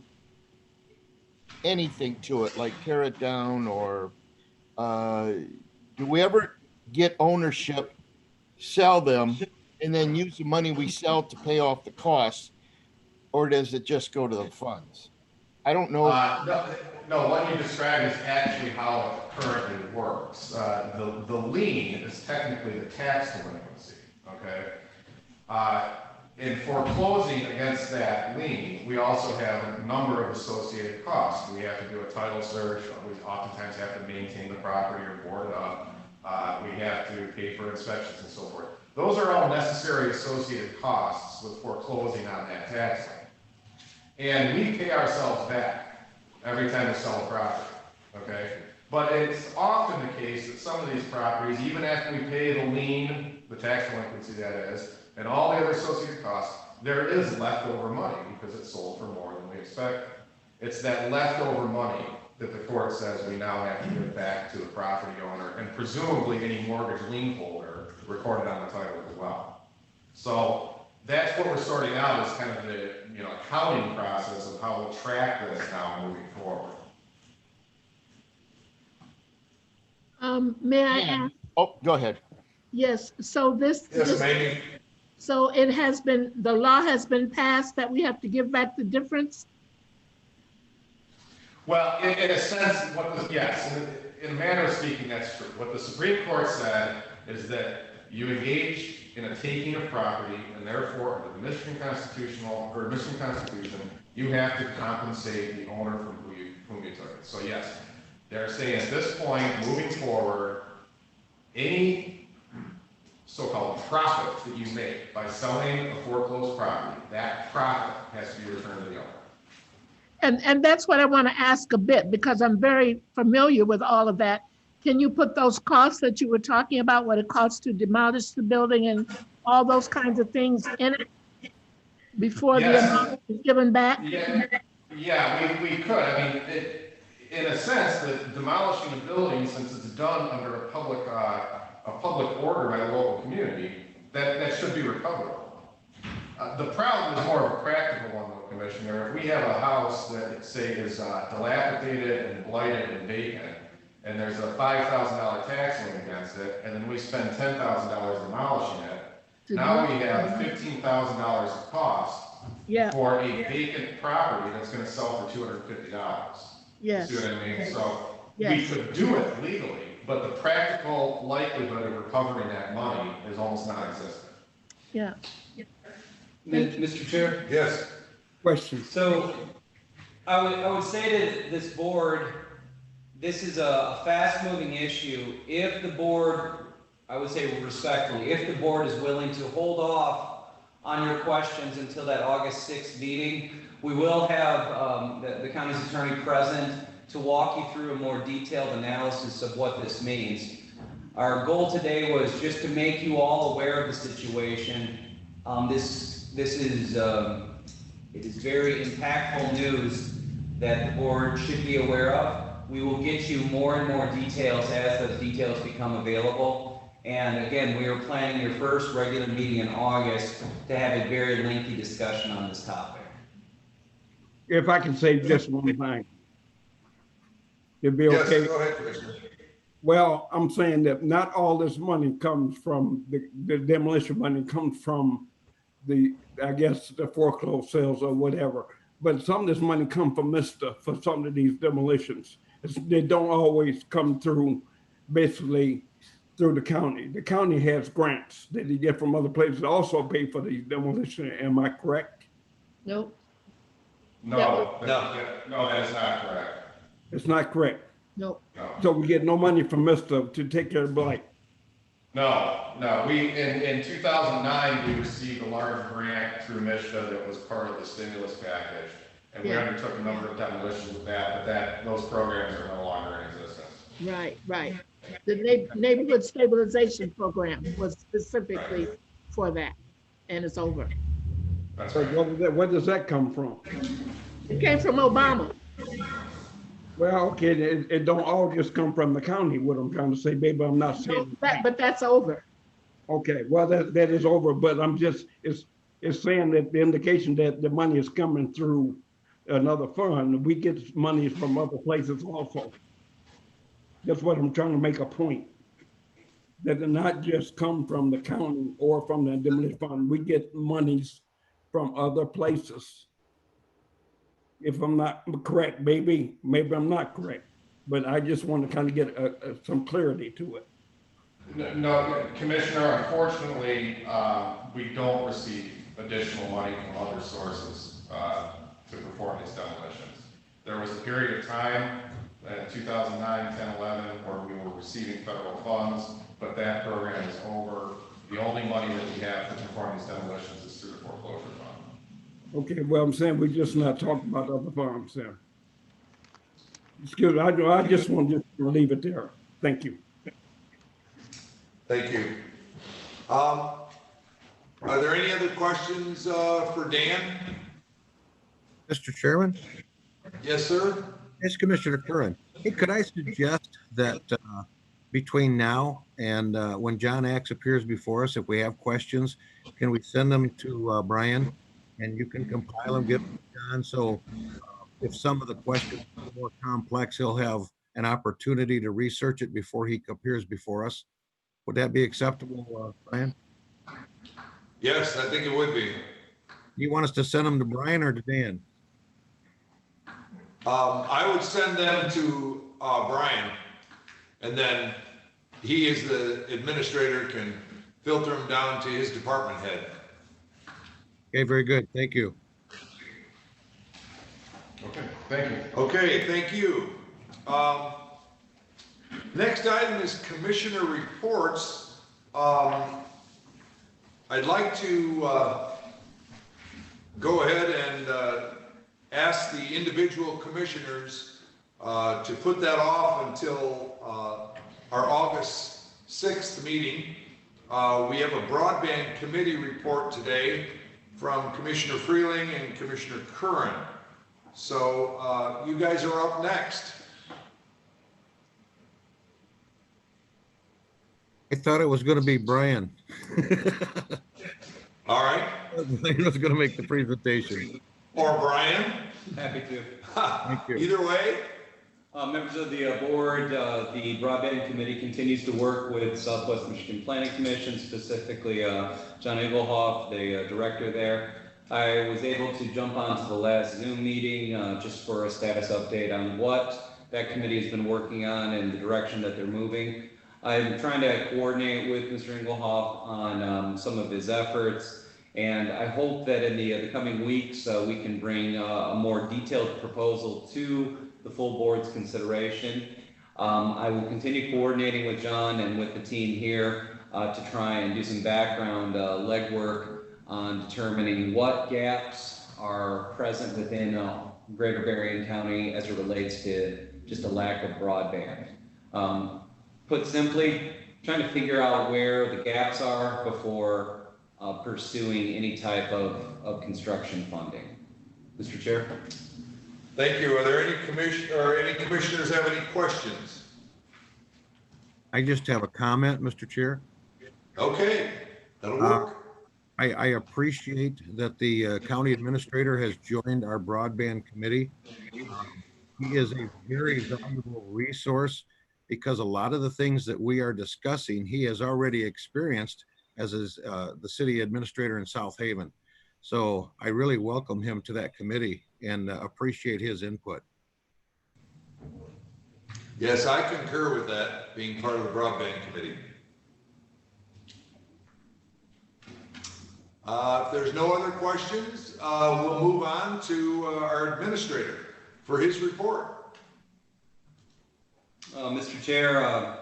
anything to it, like tear it down, or do we ever get ownership, sell them, and then use the money we sell to pay off the costs? Or does it just go to the funds? I don't know. No, what you described is actually how it currently works. The lien is technically the tax delinquency, okay? In foreclosing against that lien, we also have a number of associated costs. We have to do a title search. We oftentimes have to maintain the property or board it up. We have to pay for inspections and so forth. Those are all necessary associated costs with foreclosing on that tax lien. And we pay ourselves back every time we sell a property, okay? But it's often the case that some of these properties, even after we pay the lien, the tax delinquency that is, and all the other associated costs, there is leftover money because it's sold for more than we expected. It's that leftover money that the court says we now have to give back to the property owner and presumably any mortgage lien holder recorded on the title as well. So that's what we're sorting out is kind of the accounting process of how we'll track this now moving forward. May I ask? Oh, go ahead. Yes, so so it has been, the law has been passed that we have to give back the difference? Well, in a sense, yes, in a manner of speaking, that's true. What the Supreme Court said is that you engage in a taking of property, and therefore, under the Michigan Constitution, you have to compensate the owner from whom you took it. So yes, they're saying at this point, moving forward, any so-called profit that you make by selling a foreclosed property, that profit has to be returned to the owner. And that's what I want to ask a bit, because I'm very familiar with all of that. Can you put those costs that you were talking about, what it costs to demolish the building and all those kinds of things in it before the amount is given back? Yeah, we could. I mean, in a sense, the demolishing a building, since it's done under a public order by the local community, that should be recoverable. The problem is more of a practical one, though, Commissioner. If we have a house that, say, is dilapidated and blighted and vacant, and there's a $5,000 tax lien against it, and then we spend $10,000 demolishing it, now we have $15,000 of cost for a vacant property that's going to sell for $250. Yes. See what I mean? So we could do it legally, but the practical likelihood of recovering that money is almost non-existent. Yeah. Mr. Chair? Yes. Question. So I would say to this board, this is a fast-moving issue. If the board, I would say respectfully, if the board is willing to hold off on your questions until that August 6th meeting, we will have the county's attorney present to walk you through a more detailed analysis of what this means. Our goal today was just to make you all aware of the situation. It is very impactful news that the board should be aware of. We will get you more and more details as those details become available. And again, we are planning your first regular meeting in August to have a very lengthy discussion on this topic. If I can say just one thing. It'd be okay. Yes, go ahead, Commissioner. Well, I'm saying that not all this money comes from the demolition money comes from I guess the foreclosed sales or whatever. But some of this money comes from MISTA for some of these demolitions. They don't always come through, basically through the county. The county has grants that they get from other places to also pay for these demolition. Am I correct? Nope. No, that is not correct. It's not correct. Nope. No. So we get no money from MISTA to take care of blight. No. We in 2009 we received a large grant through MISTA that was part of the stimulus package, and we undertook a number of demolitions with that. But those programs are no longer in existence. Right. The neighborhood stabilization program was specifically for that, and it's over. That's So right. where does that come from? It came from Obama. Well, okay, it don't all just come from the county, what I'm trying to say, baby, I'm not saying. But that's over. Okay, well, that is over, but I'm just, it's saying that the indication that the money is coming through another fund, we get money from other places also. That's what I'm trying to make a point. That it not just come from the county or from the indemnity fund. We get monies from other places. If I'm not correct, maybe I'm not correct, but I just want to kind of get some clarity to it. No, Commissioner, unfortunately, we don't receive additional money from other sources to perform these demolitions. There was a period of time in 2009, 10, 11, where we were receiving federal funds, but that program is over. The only money that we have to perform these demolitions is through the foreclosure fund. Okay, well, I'm saying we're just not talking about other farms there. Excuse me, I just want to leave it there. Thank you. Thank you. Are there any other questions for Dan? Mr. Chairman? Yes, sir. Yes, Commissioner Curran. Hey, could I suggest that between now and when John Axe appears before us, if we have questions, can we send them to Brian? And you can compile them, give them to John. So if some of the questions are more complex, he'll have an opportunity to research it before he appears before us. Would that be acceptable, Brian? Yes, I think it would be. You want us to send them to Brian or to Dan? I would send them to Brian, and then he, as the administrator, can filter them down to his department head. Okay, very good. Thank you. Okay, thank you. Okay, thank you. Next item is commissioner reports. I'd like to go ahead and ask the individual commissioners to put that off until our August 6th meeting. We have a broadband committee report today from Commissioner Freeling and Commissioner Curran. So you guys are up next. I thought it was going to be Brian. All right. Brian was going to make the presentation. Or Brian. Happy to. Thank you. Either way. Members of the board, the broadband committee continues to work with Southwest Michigan Planning Commission, specifically John Engelhoff, the director there. I was able to jump onto the last Zoom meeting just for a status update on what that committee has been working on and the direction that they're moving. I'm trying to coordinate with Mr. Engelhoff on some of his efforts, and I hope that in the coming weeks we can bring a more detailed proposal to the full board's consideration. I will continue coordinating with John and with the team here to try and do some background legwork on determining what gaps are present within Greater Berrien County as it relates to just a lack of broadband. Put simply, trying to figure out where the gaps are before pursuing any type of construction funding. Mr. Chair. Thank you. Are there any commissioners have any questions? I just have a comment, Mr. Chair. Okay, that'll work. I appreciate that the county administrator has joined our broadband committee. He is a very valuable resource because a lot of the things that we are discussing, he has already experienced as is the city administrator in South Haven. So I really welcome him to that committee and appreciate his input. Yes, I concur with that, being part of the broadband committee. If there's no other questions, we'll move on to our administrator for his report. Mr. Chair,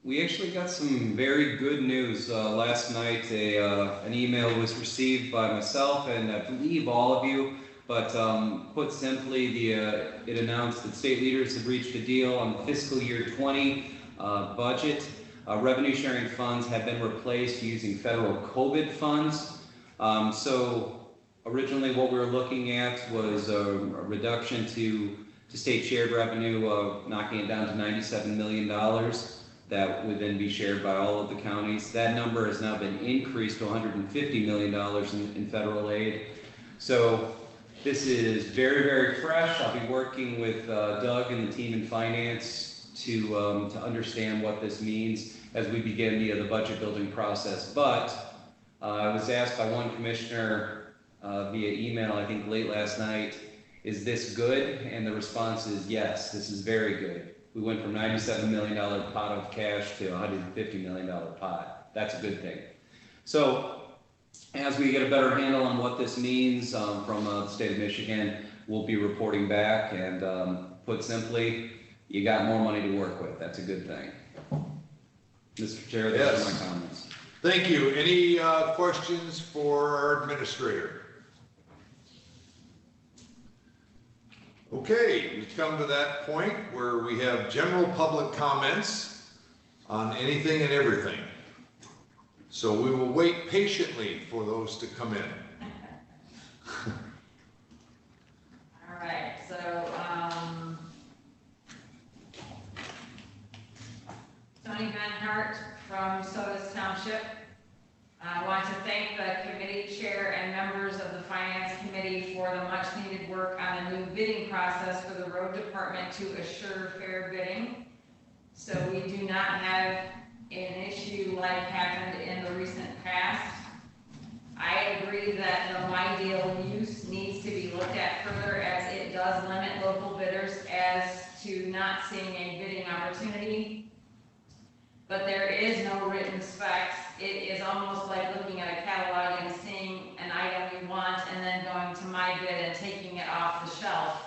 we actually got some very good news last night. An email was received by myself and I believe all of you, but put simply, it announced that state leaders have reached a deal on the fiscal year 20 budget. Revenue sharing funds have been replaced using federal COVID funds. So originally what we were looking at was a reduction to state shared revenue of knocking it down to $97 million. That would then be shared by all of the counties. That number has now been increased to $150 million in federal aid. So This is very, very fresh. I'll be working with Doug and the team in finance to understand what this means as we begin the budget building process. But I was asked by one commissioner via email, I think late last night, is this good? And the response is yes, this is very good. We went from $97 million pot of cash to $150 million pot. That's a good thing. So as we get a better handle on what this means from the state of Michigan, we'll be reporting back, and put simply, you got more money to work with. That's a good thing. Mr. Chair, those are my comments. Thank you. Any questions for our administrator? Okay, we've come to that point where we have general public comments on anything and everything. So we will wait patiently for those to come in. All right, so, Tony Van Hart from Sodas Township. I want to thank the committee chair and members of the finance committee for the much needed work on a new bidding process for the road department to assure fair bidding. So we do not have an issue like happened in the recent past. I agree that the My Deal use needs to be looked at further, as it does limit local bidders as to not seeing a bidding opportunity. But there is no written specs. It is almost like looking at a catalog and seeing an item you want and then going to My Bid and taking it off the shelf.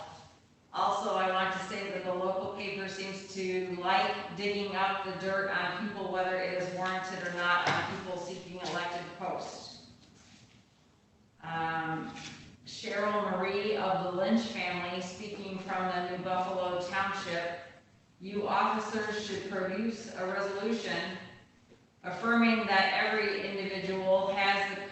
Also, I want to say that the local paper seems to like digging up the dirt on people, whether it is warranted or not, on people seeking elected posts. Cheryl Marie of the Lynch family, speaking from the New Buffalo Township, you officers should produce a resolution affirming that every individual has the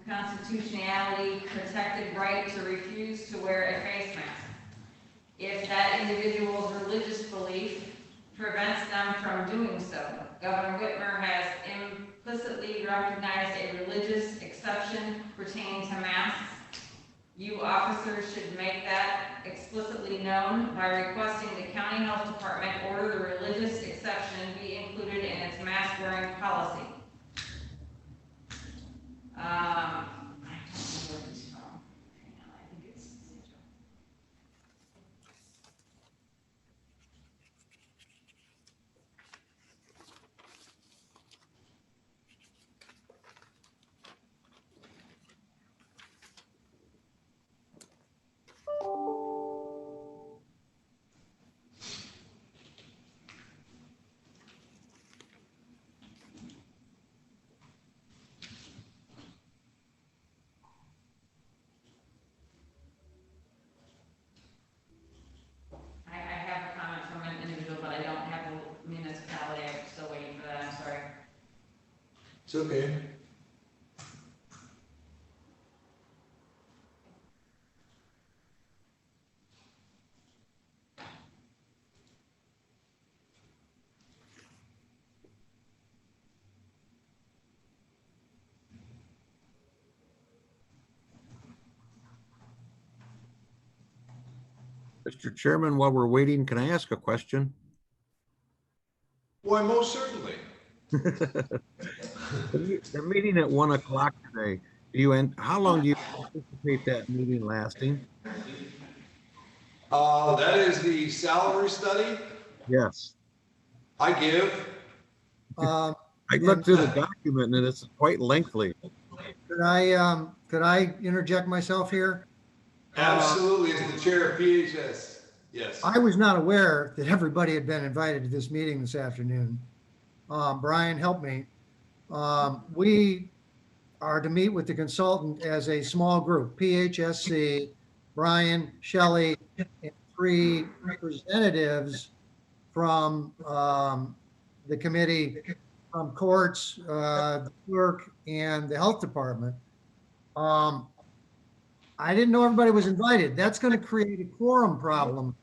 constitutionality protected right to refuse to wear a face mask. If that individual's religious belief prevents them from doing so, Governor Whitmer has implicitly recognized a religious exception pertaining to masks. You officers should make that explicitly known by requesting the county health department order the religious exception be included in its mask wearing policy. I don't know where it's from. Hang on, I think it's It's okay. Mr. Chairman, while we're waiting, can I ask a question? Why, most certainly. They're meeting at 1 o'clock today. How long do you anticipate that meeting lasting? That is the salary study. Yes. I give. I looked through the document and it's quite lengthy. Could I interject myself here? Absolutely, as the chair of PHS. Yes. I was not aware that everybody had been invited to this meeting this afternoon. Brian, help me. We are to meet with the consultant as a small group, PHSC, Brian, Shelley, and 3 representatives from the committee, from courts, the clerk, and the health department. I didn't know everybody was invited. That's going to create a quorum problem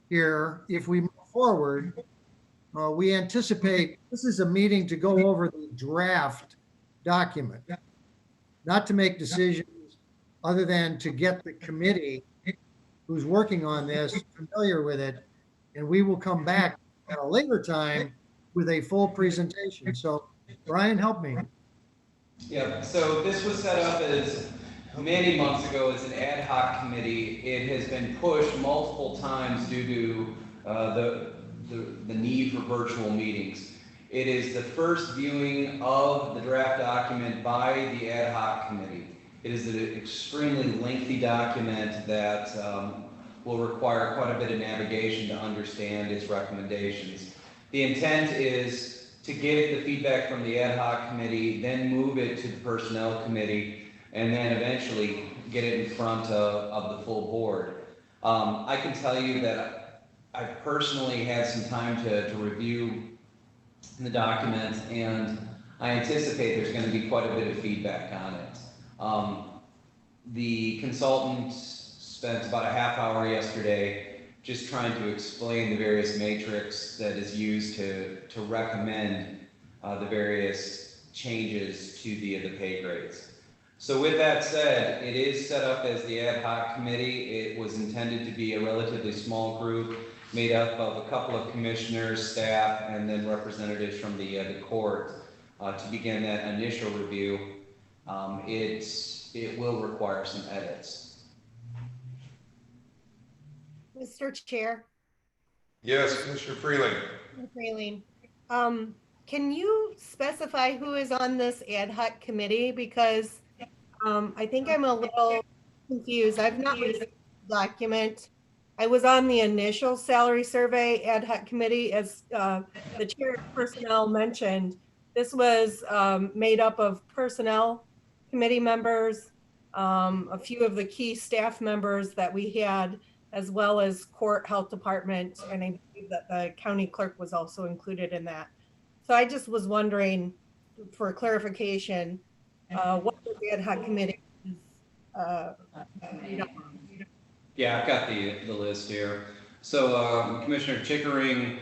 here if we move forward. We anticipate this is a meeting to go over the draft document, not to make decisions other than to get the committee who's working on this familiar with it. And we will come back at a later time with a full presentation. So Brian, help me. Yeah, so this was set up as many months ago as an ad hoc committee. It has been pushed multiple times due to the need for virtual meetings. It is the first viewing of the draft document by the ad hoc committee. It is an extremely lengthy document that will require quite a bit of navigation to understand its recommendations. The intent is to get the feedback from the ad hoc committee, then move it to the personnel committee, and then eventually get it in front of the full board. I can tell you that I personally had some time to review the document, and I anticipate there's going to be quite a bit of feedback on it. The consultant spent about a half hour yesterday just trying to explain the various matrix that is used to recommend the various changes to the pay grades. So with that said, it is set up as the ad hoc committee. It was intended to be a relatively small group made up of a couple of commissioners, staff, and then representatives from the court to begin that initial review. It will require some edits. Mr. Chair. Yes, Commissioner Freeling. Freeling. Can you specify who is on this ad hoc committee? Because I think I'm a little confused. I've not received the document. I was on the initial salary survey ad hoc committee, as the chair of personnel mentioned. This was made up of personnel committee members, a few of the key staff members that we had, as well as court, health department, and I believe that the county clerk was also included in that. So I just was wondering, for clarification, what the ad hoc committee is. Yeah, I've got the list here. So Commissioner Chickering,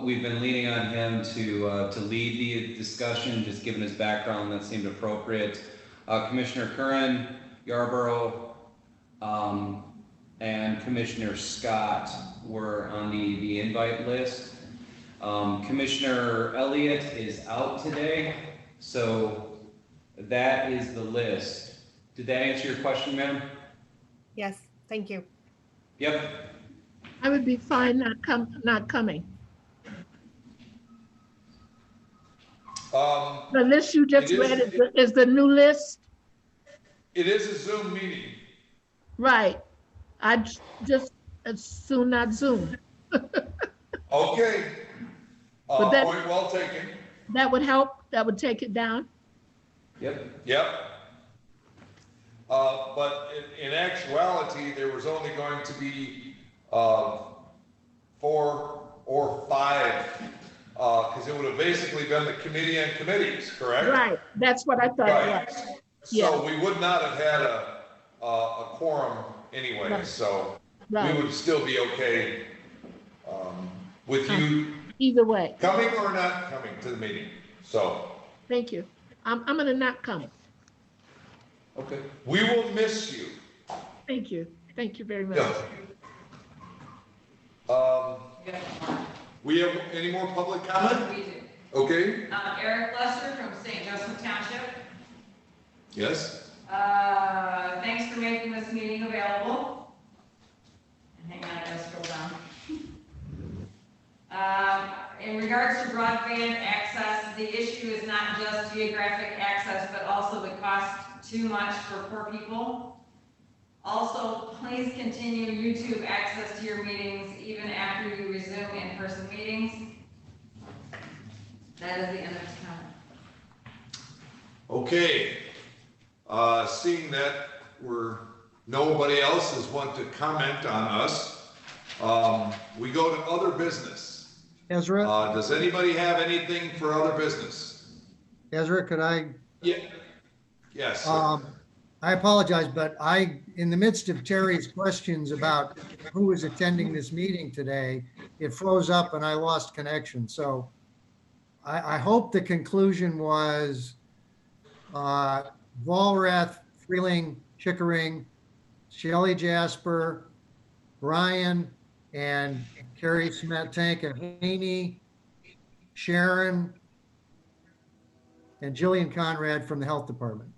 we've been leaning on him to lead the discussion, just given his background, that seemed appropriate. Commissioner Curran, Yarborough, and Commissioner Scott were on the invite list. Commissioner Elliott is out today, so that is the list. Did that answer your question, ma'am? Yes, thank you. Yep. I would be fine not coming. The list you just read is the new list? It is a Zoom meeting. Right. I just as soon not Zoom. Okay. But that- Point well taken. That would help? That would take it down? Yep. Yep. But in actuality, there was only going to be 4 or 5, because it would have basically been the committee and committees, correct? Right, that's what I thought it was. Yeah. So we would not have had a quorum anyway, Right. so Right. we would still be okay with you Either way, coming or not coming to the meeting, so. thank you. I'm gonna not come. Okay. We will miss you. Thank you. Thank you very much. We have any more public comment? We do. Okay, Eric Lester from St. Joseph Township. yes? Thanks for making this meeting available. And hang on, I gotta scroll down. In regards to broadband access, the issue is not just geographic access, but also the cost too much for poor people. Also, please continue YouTube access to your meetings even after you resume in-person meetings. That is the end of his comment. Okay. Seeing that nobody else is want to comment on us, we go to other business. Ezra, Does anybody have anything for other business? Ezra, could I? Yeah. Yes. I apologize, but in the midst of Terry's questions about who is attending this meeting today, it froze up and I lost connection. So I hope the conclusion was Walrath, Freeling, Chickering, Shelley Jasper, Brian and Carrie Smetanka Haney, Sharon, and Jillian Conrad from the Health Department.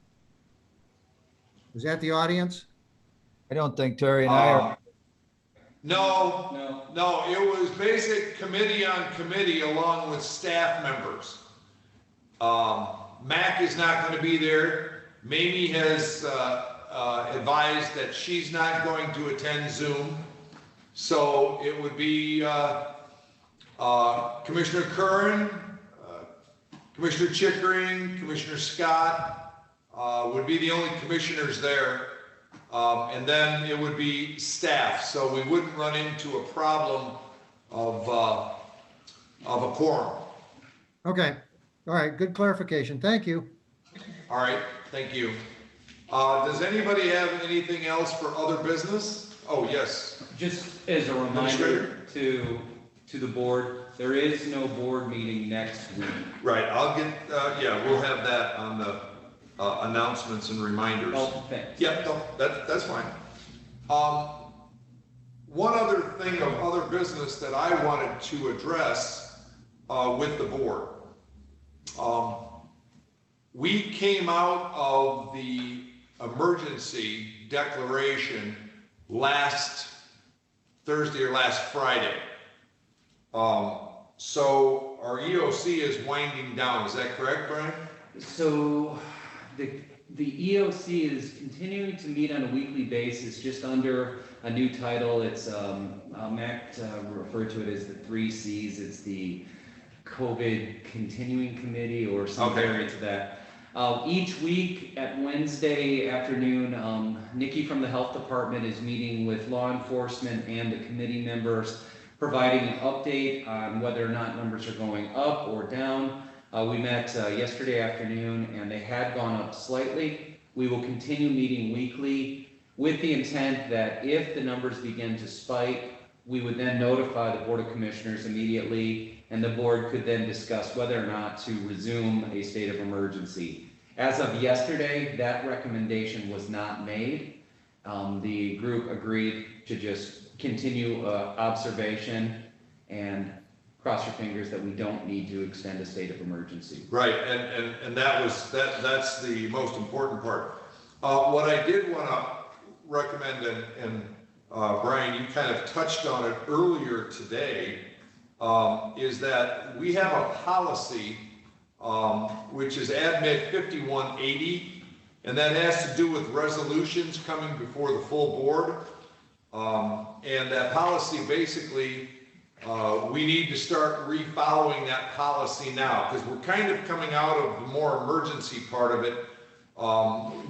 Is that the audience? I don't think Terry and I are. No, it was basic committee on committee along with staff members. Mac is not going to be there. Mamie has advised that she's not going to attend Zoom. So it would be Commissioner Curran, Commissioner Chickering, Commissioner Scott would be the only commissioners there. And then it would be staff, so we wouldn't run into a problem of a quorum. Okay, all right, good clarification. Thank you. All right, thank you. Does anybody have anything else for other business? Oh, yes. Just as a reminder to the board, there is no board meeting next week. Right, I'll get, yeah, we'll have that on the announcements and reminders. Oh, thanks. Yep, no, that's fine. One other thing of other business that I wanted to address with the board. We came out of the emergency declaration last Thursday or last Friday. So our EOC is winding down, is that correct, Brian? So the EOC is continuing to meet on a weekly basis, just under a new title. It's Mac referred to it as the 3 C's. It's the COVID Continuing Committee or some variant of that. Each week at Wednesday afternoon, Nikki from the Health Department is meeting with law enforcement and the committee members, providing an update on whether or not numbers are going up or down. We met yesterday afternoon and they had gone up slightly. We will continue meeting weekly with the intent that if the numbers begin to spike, we would then notify the Board of Commissioners immediately, and the board could then discuss whether or not to resume a state of emergency. As of yesterday, that recommendation was not made. The group agreed to just continue observation and cross your fingers that we don't need to extend a state of emergency. Right, and that's the most important part. What I did want to recommend, and Brian, you kind of touched on it earlier today, is that we have a policy which is AdMed 5180, and that has to do with resolutions coming before the full board. And that policy basically, we need to start refollowing that policy now, because we're kind of coming out of the more emergency part of it.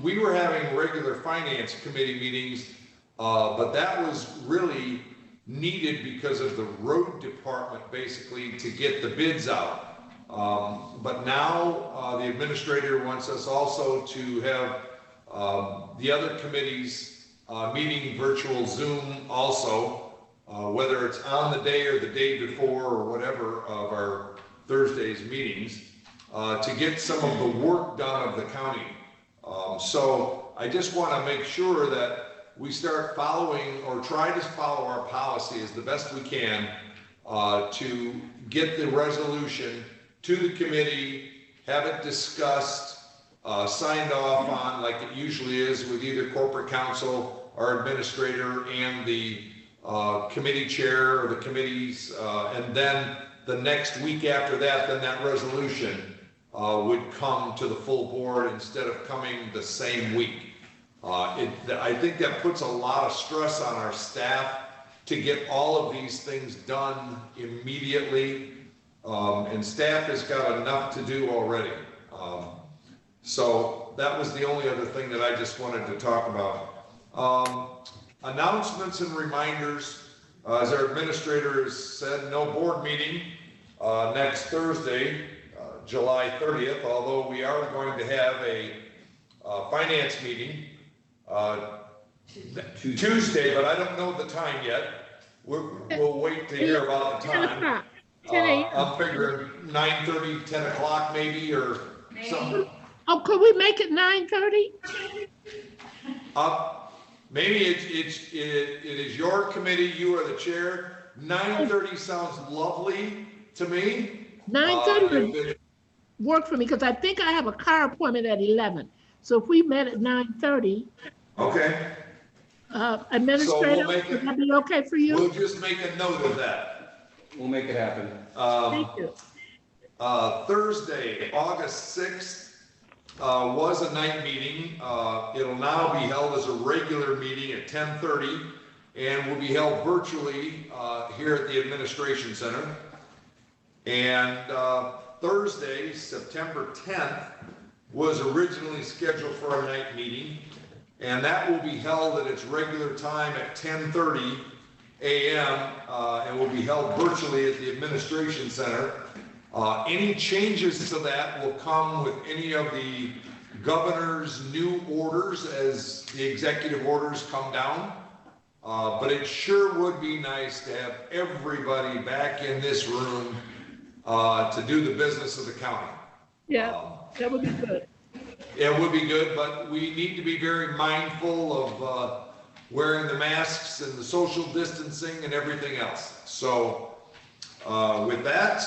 We were having regular finance committee meetings, but that was really needed because of the road department basically to get the bids out. But now the administrator wants us also to have the other committees meeting virtual Zoom also, whether it's on the day or the day before or whatever of our Thursday's meetings, to get some of the work done of the county. So I just want to make sure that we start following or try to follow our policy as the best we can to get the resolution to the committee, have it discussed, signed off on like it usually is with either corporate counsel, our administrator, and the committee chair or the committees, and then the next week after that, then that resolution would come to the full board instead of coming the same week. I think that puts a lot of stress on our staff to get all of these things done immediately, and staff has got enough to do already. So that was the only other thing that I just wanted to talk about. Announcements and reminders, as our administrator has said, no board meeting next Thursday, July 30th, although we are going to have a finance meeting Tuesday, but I don't know the time yet. We'll wait to hear about the time. 10 a.m. I'm figuring 9:30, 10 o'clock maybe, or something. Oh, could we make it 9:30? Maybe it is your committee, you are the chair. 9:30 sounds lovely to me. 9:30 would work for me because I think I have a car appointment at 11. So if we met at 9:30, Okay, Administrator, would that be okay for you? we'll just make a note of that. We'll make it happen. Thank you. Thursday, August 6th, was a night meeting. It'll now be held as a regular meeting at 10:30 and will be held virtually here at the Administration Center. And Thursday, September 10th, was originally scheduled for a night meeting, and that will be held at its regular time at 10:30 a.m. And will be held virtually at the Administration Center. Any changes to that will come with any of the governor's new orders as the executive orders come down. But it sure would be nice to have everybody back in this room to do the business of the county. Yeah, that would be good. It would be good, but we need to be very mindful of wearing the masks and the social distancing and everything else. So with that,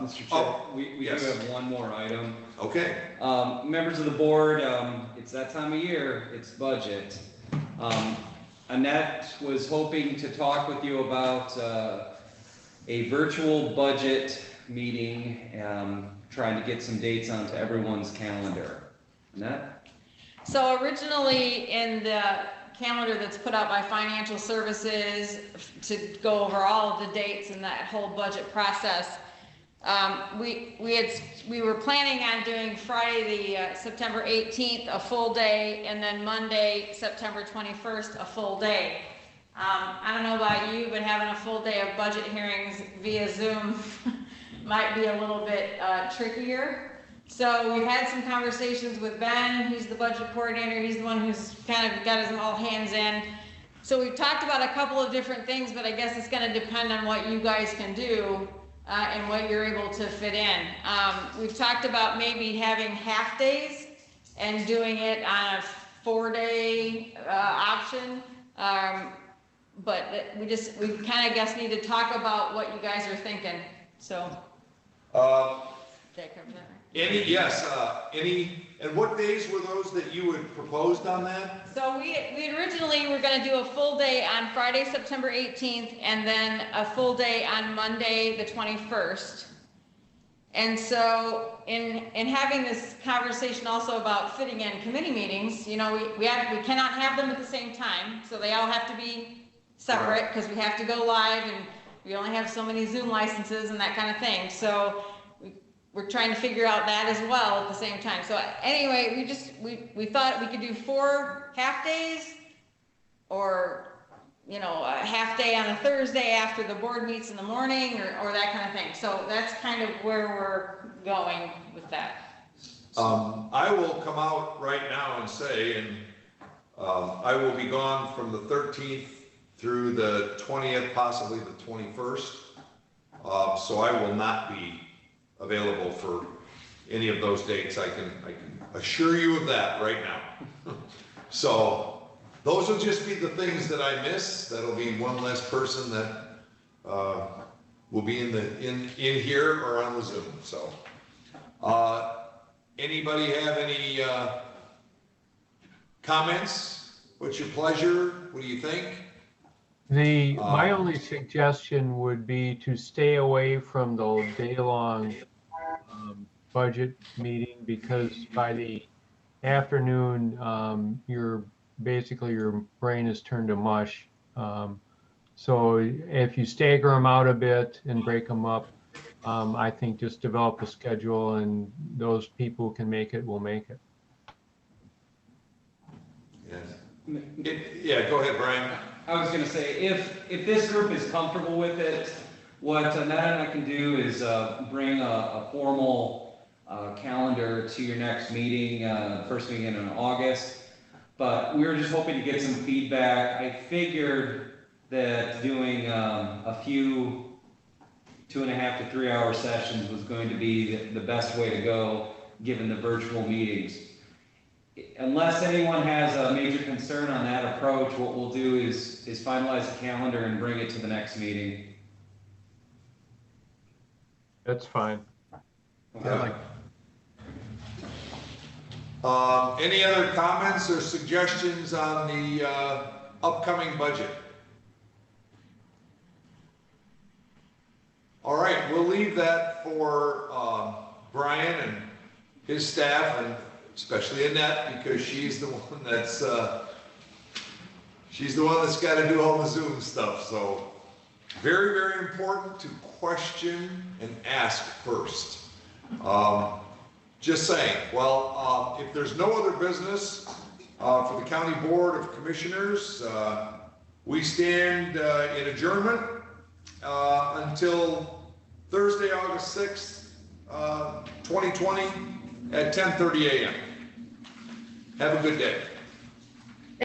Mr. Chair, we do yes. have one more item. Okay. Members of the board, it's that time of year, it's budget. Annette was hoping to talk with you about a virtual budget meeting, trying to get some dates onto everyone's calendar. Annette? So originally in the calendar that's put out by Financial Services to go over all of the dates and that whole budget process, we were planning on doing Friday the September 18th a full day, and then Monday September 21st a full day. I don't know about you, but having a full day of budget hearings via Zoom might be a little bit trickier. So we've had some conversations with Ben, who's the budget coordinator. He's the one who's kind of got his all hands in. So we've talked about a couple of different things, but I guess it's going to depend on what you guys can do and what you're able to fit in. We've talked about maybe having half days and doing it on a 4-day option. But we kind of guess need to talk about what you guys are thinking. So. That covers that, right? And what days were those that you had proposed on that? So we originally were going to do a full day on Friday, September 18th, and then a full day on Monday, the 21st. And so in having this conversation also about fitting in committee meetings, you know, we cannot have them at the same time, so they all have to be separate because we have to go live and we only have so many Zoom licenses and that kind of thing. So we're trying to figure out that as well at the same time. So anyway, we thought we could do 4 half days, or, you know, a half day on a Thursday after the board meets in the morning, or that kind of thing. So that's kind of where we're going with that. I will come out right now and say, and I will be gone from the 13th through the 20th, possibly the 21st. So I will not be available for any of those dates. I can assure you of that right now. So those will just be the things that I miss. That'll be one less person that will be in here or on the Zoom. So anybody have any comments? What's your pleasure? What do you think? My only suggestion would be to stay away from the day-long budget meeting, because by the afternoon, your brain is turned to mush. So if you stagger them out a bit and break them up, I think just develop a schedule, and those people who can make it will make it. Yeah, go ahead, Brian. I was going to say, if this group is comfortable with it, what Annette and I can do is bring a formal calendar to your next meeting, first meeting in August. But we were just hoping to get some feedback. I figured that doing a few 2.5 to 3 hour sessions was going to be the best way to go, given the virtual meetings. Unless anyone has a major your concern on that approach, what we'll do is finalize the calendar and bring it to the next meeting. That's fine. Okay. Any other comments or suggestions on the upcoming budget? All right, we'll leave that for Brian and his staff, and especially Annette, because she's the one that's got to do all the Zoom stuff. So very, very important to question and ask first. Just saying. Well, if there's no other business for the County Board of Commissioners, we stand in adjournment until Thursday, August 6th, 2020 at 10:30 a.m. Have a good day.